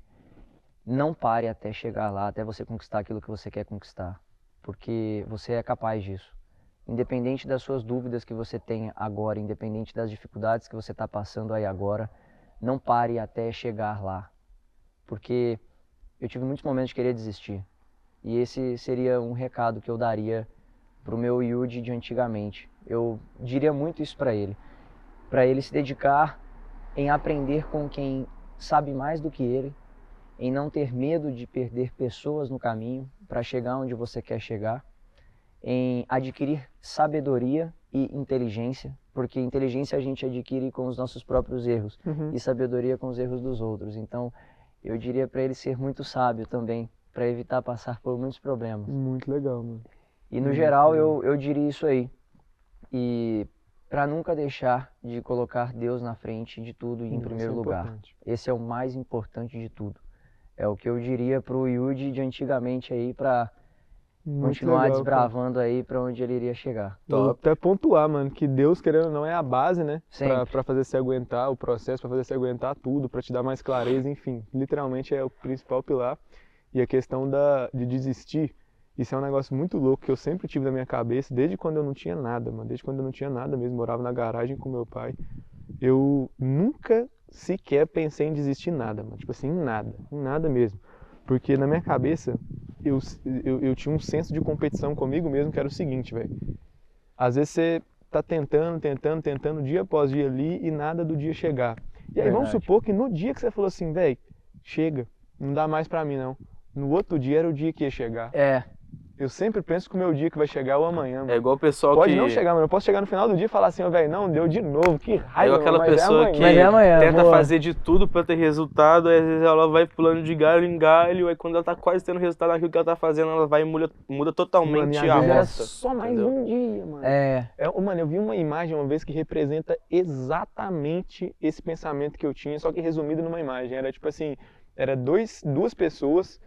não pare até chegar lá, até você conquistar aquilo que você quer conquistar. Porque você é capaz disso. Independente das suas dúvidas que você tenha agora, independente das dificuldades que você está passando aí agora, não pare até chegar lá. Porque eu tive muitos momentos de querer desistir. E esse seria um recado que eu daria pro meu Yudi de antigamente. Eu diria muito isso para ele se dedicar em aprender com quem sabe mais do que ele, em não ter medo de perder pessoas no caminho para chegar onde você quer chegar, em adquirir sabedoria e inteligência, porque inteligência a gente adquire com os nossos próprios erros Uhum. e sabedoria com os erros dos outros. Então, eu diria para ele ser muito sábio também, para evitar passar por muitos problemas. Muito legal, mano. E no geral eu diria isso aí. E para nunca deixar de colocar Deus na frente de tudo e em Isso primeiro é lugar. importante. Esse é o mais importante de tudo. É o que eu diria pro Yudi de antigamente aí para Muito continuar legal, cara. desbravando aí para onde ele iria chegar. Vou até pontuar, mano, que Deus, querendo ou não, é a base, né? Sempre. Pra fazer você aguentar o processo, pra fazer você aguentar tudo, pra te dar mais clareza, enfim. Literalmente é o principal pilar. E a questão de desistir, isso é um negócio muito louco que eu sempre tive na minha cabeça, desde quando eu não tinha nada, mano. Desde quando eu não tinha nada mesmo, morava na garagem com meu pai. Eu nunca sequer pensei em desistir nada, mano. Tipo assim, em nada mesmo. Porque na minha cabeça, eu tinha um senso de competição comigo mesmo, que era o seguinte, velho. Às vezes você tá tentando, dia após dia ali, e nada do dia chegar. E aí vamos Verdade. supor que no dia que você falou assim, velho, chega, não dá mais pra mim não. No outro dia era o dia que ia chegar. É, Eu sempre penso que o meu dia que vai chegar é o amanhã, mano. é igual o pessoal Pode que... não chegar, mano. Eu posso chegar no final do dia e falar assim, ó, velho, não, deu de novo, que É raiva, igual aquela mano, mas pessoa é que amanhã. Mas é amanhã, tenta boa. fazer de tudo pra ter resultado, aí às vezes ela vai pulando de galho em galho, aí quando ela tá quase tendo resultado naquilo que ela tá fazendo, ela vai e muda Mano, totalmente e às a vezes era rota. só mais entendeu? um dia, mano. Mano, eu vi uma imagem uma vez que representa exatamente esse pensamento que eu tinha, só que resumido numa imagem. Era tipo assim, era duas pessoas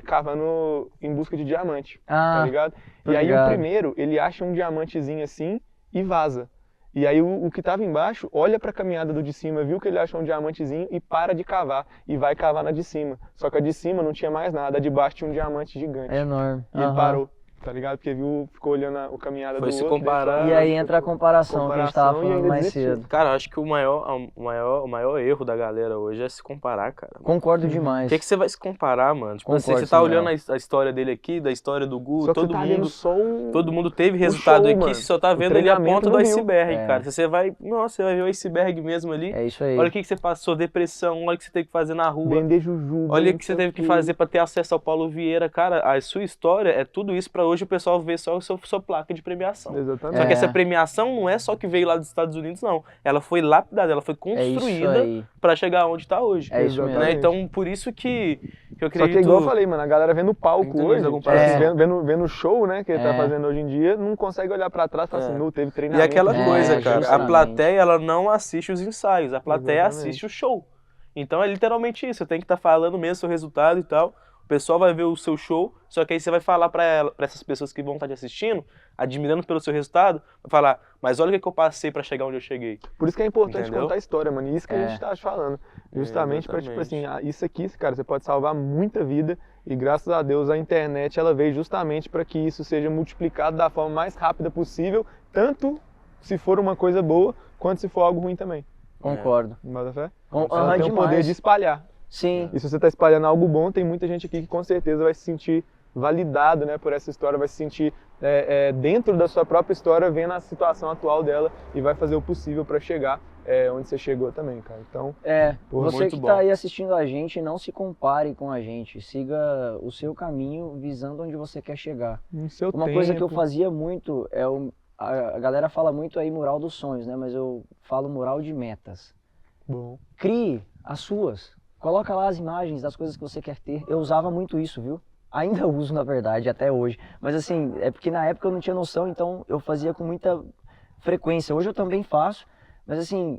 cavando em busca de diamante, tá ligado? tô E aí ligado. o primeiro, ele acha um diamantezinho assim e vaza. E aí o que tava embaixo olha pra caminhada do de cima, viu que ele achou um diamantezinho e para de cavar. E vai cavar na de cima. Só que a de cima não tinha mais nada, a de baixo tinha um diamante gigante. É enorme. E ele Aham. parou, tá ligado? Porque ficou olhando a caminhada Foi do se outro. comparar. daí E aí entra a comparação que a gente tava Comparação e falando ainda mais desistiu. cedo. Cara, eu acho que o maior erro da galera hoje é se comparar, cara. Concordo Por demais. que você vai se comparar, mano? Tipo assim, Concordo, você tá Samuel. olhando a história dele aqui, da história do Gu, Só que todo você tá mundo. vendo só Todo mundo teve resultado show, aqui, mano. você só tá O vendo ali a treinamento ponta do não viu. iceberg, É. cara. Você vai. Nossa, você vai ver o iceberg mesmo ali. É isso aí. Olha o que você passou, depressão, olha o que você teve que fazer na rua. vender jujuba. Olha o não que sei você teve que quê. fazer pra ter acesso ao Paulo Vieira. Cara, a sua história é tudo isso pra hoje o pessoal ver só a sua placa de premiação. Exatamente. Só que É. essa premiação não é só que veio lá dos Estados Unidos, não. Ela foi lapidada, ela foi É isso construída aí. pra chegar onde tá hoje. É isso mesmo. Né? Então, por isso que eu acredito... Só que igual eu falei, mano, a galera vendo o palco Entendeu hoje, a comparação? vendo o show, né, que ele tá É. fazendo hoje em dia, não consegue olhar pra trás e falar É. assim, não, teve E treinamento. aquela de coisa, É, cara, a justamente. plateia, ela não assiste os ensaios, a plateia Exatamente. assiste o show. Então é literalmente isso, você tem que estar falando mesmo seu resultado e tal. O pessoal vai ver o seu show, só que aí você vai falar pra essas pessoas que vão estar te assistindo, admirando pelo seu resultado, vai falar, mas olha o que eu passei pra chegar onde eu cheguei. Por isso que é importante Entendeu? contar a história, mano, e isso que a É. gente tá te falando. Justamente pra, tipo Exatamente. assim, isso aqui, cara, você pode salvar muita vida e graças a Deus a internet, ela veio justamente pra que isso seja multiplicado da forma mais rápida possível, tanto se for uma coisa boa, quanto se for algo ruim também. Concordo. Não bota fé? Aham, Ela tem o poder demais. de espalhar. Sim. E se você está espalhando algo bom, tem muita gente aqui que com certeza vai se sentir validado, né, por essa história, vai se sentir dentro da sua própria história, vendo a situação atual dela e vai fazer o possível para chegar onde você chegou também, cara. Então, Você muito que bom. tá aí assistindo a gente, não se compare com a gente. Siga o seu caminho visando onde você quer chegar. no seu Uma tempo. coisa que eu fazia muito é a galera fala muito aí mural dos sonhos, né? Mas eu falo mural de metas. Bom. Crie as suas. Coloca lá as imagens das coisas que você quer ter. Eu usava muito isso, viu? Ainda uso, na verdade, até hoje. Mas assim, é porque na época eu não tinha noção, então eu fazia com muita frequência. Hoje eu também faço, mas assim,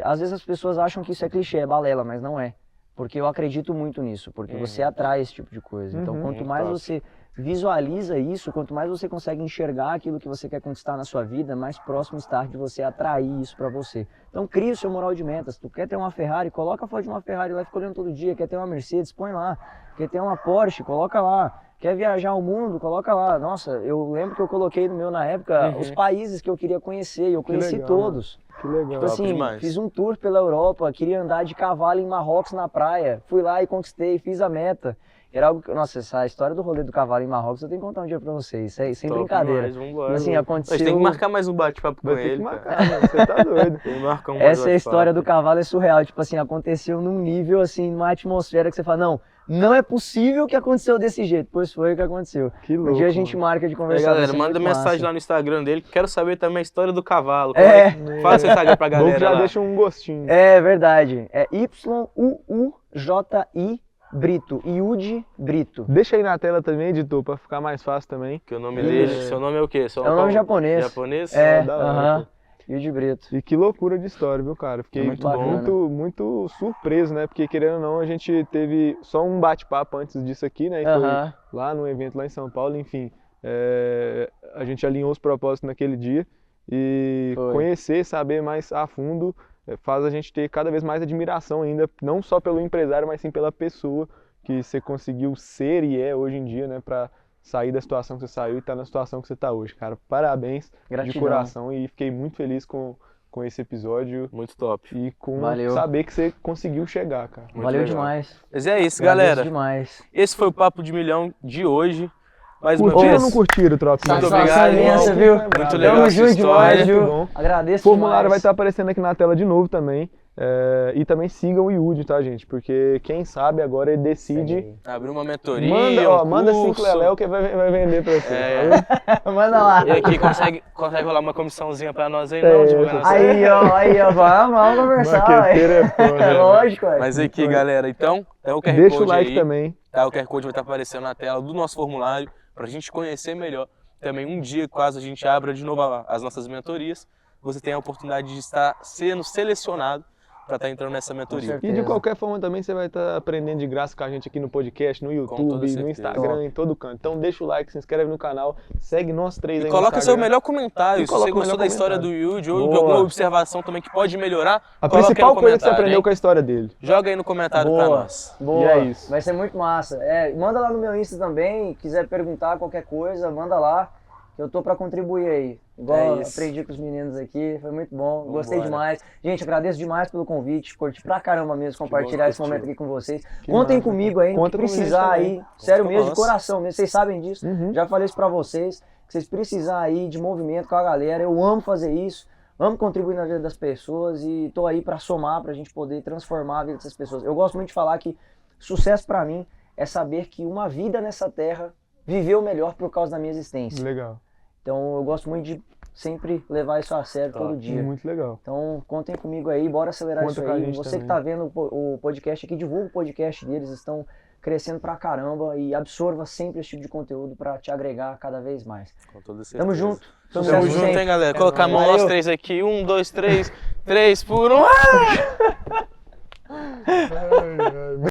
às vezes as pessoas acham que isso é clichê, é balela, mas não é. Porque eu acredito muito nisso, porque você atrai esse tipo de coisa. Então, quanto mais top. você visualiza isso, quanto mais você consegue enxergar aquilo que você quer conquistar na sua vida, mais próximo está de você atrair isso para você. Então, cria o seu mural de metas. Tu quer ter uma Ferrari, coloca a foto de uma Ferrari lá e fica olhando todo dia. Quer ter uma Mercedes, põe lá. Quer ter uma Porsche, coloca lá. Quer viajar ao mundo, coloca lá. Nossa, eu lembro que eu coloquei no meu, na época, os países que eu queria conhecer, e eu conheci legal, todos. Que legal. Tipo assim, demais. fiz um tour pela Europa, queria andar de cavalo em Marrocos na praia. Fui lá e conquistei, fiz a meta. Era algo que, nossa, essa história do rolê do cavalo em Marrocos, eu tenho que contar um dia pra vocês, sem Top brincadeira. demais, vambora. Assim, A aconteceu... gente tem que marcar mais um bate-papo com Vai ter que ele, marcar, cara. mano, você tá doido. Tem que marcar um Essa é a bate-papo. história do cavalo, é surreal. Tipo assim, aconteceu num nível, assim, numa atmosfera que você fala, não é possível que aconteceu desse jeito. Pois foi o que aconteceu. Que louco, Um dia a gente mano. marca de Aí, conversar. galera, vai ser manda muito mensagem massa. lá no Instagram dele, que quero saber também a história do cavalo. É. Fala seu Instagram pra Bom que galera já lá. deixa um gostinho. É verdade. É YUUJI Brito. Iude Brito. Deixa aí na tela também, editor, pra ficar mais fácil também. Que o nome dele, seu nome é o quê? É um nome japonês. Japonês? É, da hora, aham. Iude Brito. E que loucura de história, viu, cara? Fiquei Muito bacana. muito surpreso, né? Porque, querendo ou não, a gente teve só um bate-papo antes disso aqui, né? E Aham. foi lá num evento lá em São Paulo, enfim. A gente alinhou os propósitos naquele dia. E Foi. conhecer, saber mais a fundo, faz a gente ter cada vez mais admiração ainda, não só pelo empresário, mas sim pela pessoa que você conseguiu ser e é hoje em dia, né? Pra sair da situação que você saiu e estar na situação que você está hoje, cara. Parabéns de Gratidão. coração e fiquei muito feliz com esse episódio Muito top. e com Valeu. saber que você conseguiu chegar, cara. Muito Valeu legal. demais. Mas é isso, Agradeço galera. demais. Esse foi o Papo de Milhão de hoje. Mais uma Curtiram ou vez. não curtiram, Tropinha? Muito Satisfação obrigado, imensa, irmão. viu? Muito legal Tamo essa junto história. demais, Muito viu? bom. Agradeço O formulário demais. vai estar aparecendo aqui na tela de novo também. E também sigam o Yudi, tá, gente? Porque quem sabe agora ele decide. Abrir uma mentoria, Manda curso. 5 Leléu que vai vender pra você. Manda lá. E aqui consegue rolar uma comissãozinha pra nós aí, É, não? Divulgando essa- Aí, ó, vamos conversar, Marqueteiro ué. é foda. É lógico, ué. Mas aqui, galera, então, o QR Deixa o Code like aí. também. Tá? O QR Code vai estar aparecendo na tela do nosso formulário pra gente conhecer melhor. Também um dia, caso a gente abra de novo as nossas mentorias, você tem a oportunidade de estar sendo selecionado para estar entrando nessa mentoria. certeza. E de qualquer forma também você vai estar aprendendo de graça com a gente aqui no podcast, no toda YouTube, no certeza. Instagram, em todo canto. Então deixa o like, se inscreve no canal, segue nós três aí E no coloca seu Instagram. melhor comentário. E Se coloca você o gostou melhor da história do comentário. Yudi ou de Boa. alguma observação também que pode melhorar, A coloca aí principal no coisa que você comentário, aprendeu hein? com a história dele. Joga aí no comentário pra nós. Boa, E é isso. vai ser muito massa. Manda lá no meu Insta também, quiser perguntar qualquer coisa, manda lá, que eu tô pra contribuir aí. Igual É eu isso. aprendi com os meninos aqui, foi muito bom, gostei Vambora. demais. Gente, agradeço demais pelo convite, curti pra caramba mesmo compartilhar esse curtiu. momento aqui com vocês. Que Contem massa, comigo aí, no que Conta com a gente precisar também. aí, sério com mesmo, de nós. coração mesmo, vocês sabem disso. Uhum. Já falei isso pra vocês, que vocês precisar aí de movimento com a galera, eu amo fazer isso. Amo contribuir na vida das pessoas e tô aí pra somar, pra gente poder transformar a vida dessas pessoas. Eu gosto muito de falar que sucesso pra mim é saber que uma vida nessa terra viveu melhor por causa da minha existência. Legal. Então eu gosto muito de sempre levar isso a sério todo dia. Muito legal. Então contem comigo aí, bora acelerar Conta isso com a aí. gente Você também. que tá vendo o podcast aqui, divulga o podcast deles, estão crescendo pra caramba e absorva sempre esse tipo de conteúdo pra te agregar cada vez mais. Com toda certeza. Tamo junto. Tamo Sucesso junto, sempre. hein, galera? Colocar a mão Valeu. nós três aqui. 1, 2, 3. 3 por 1.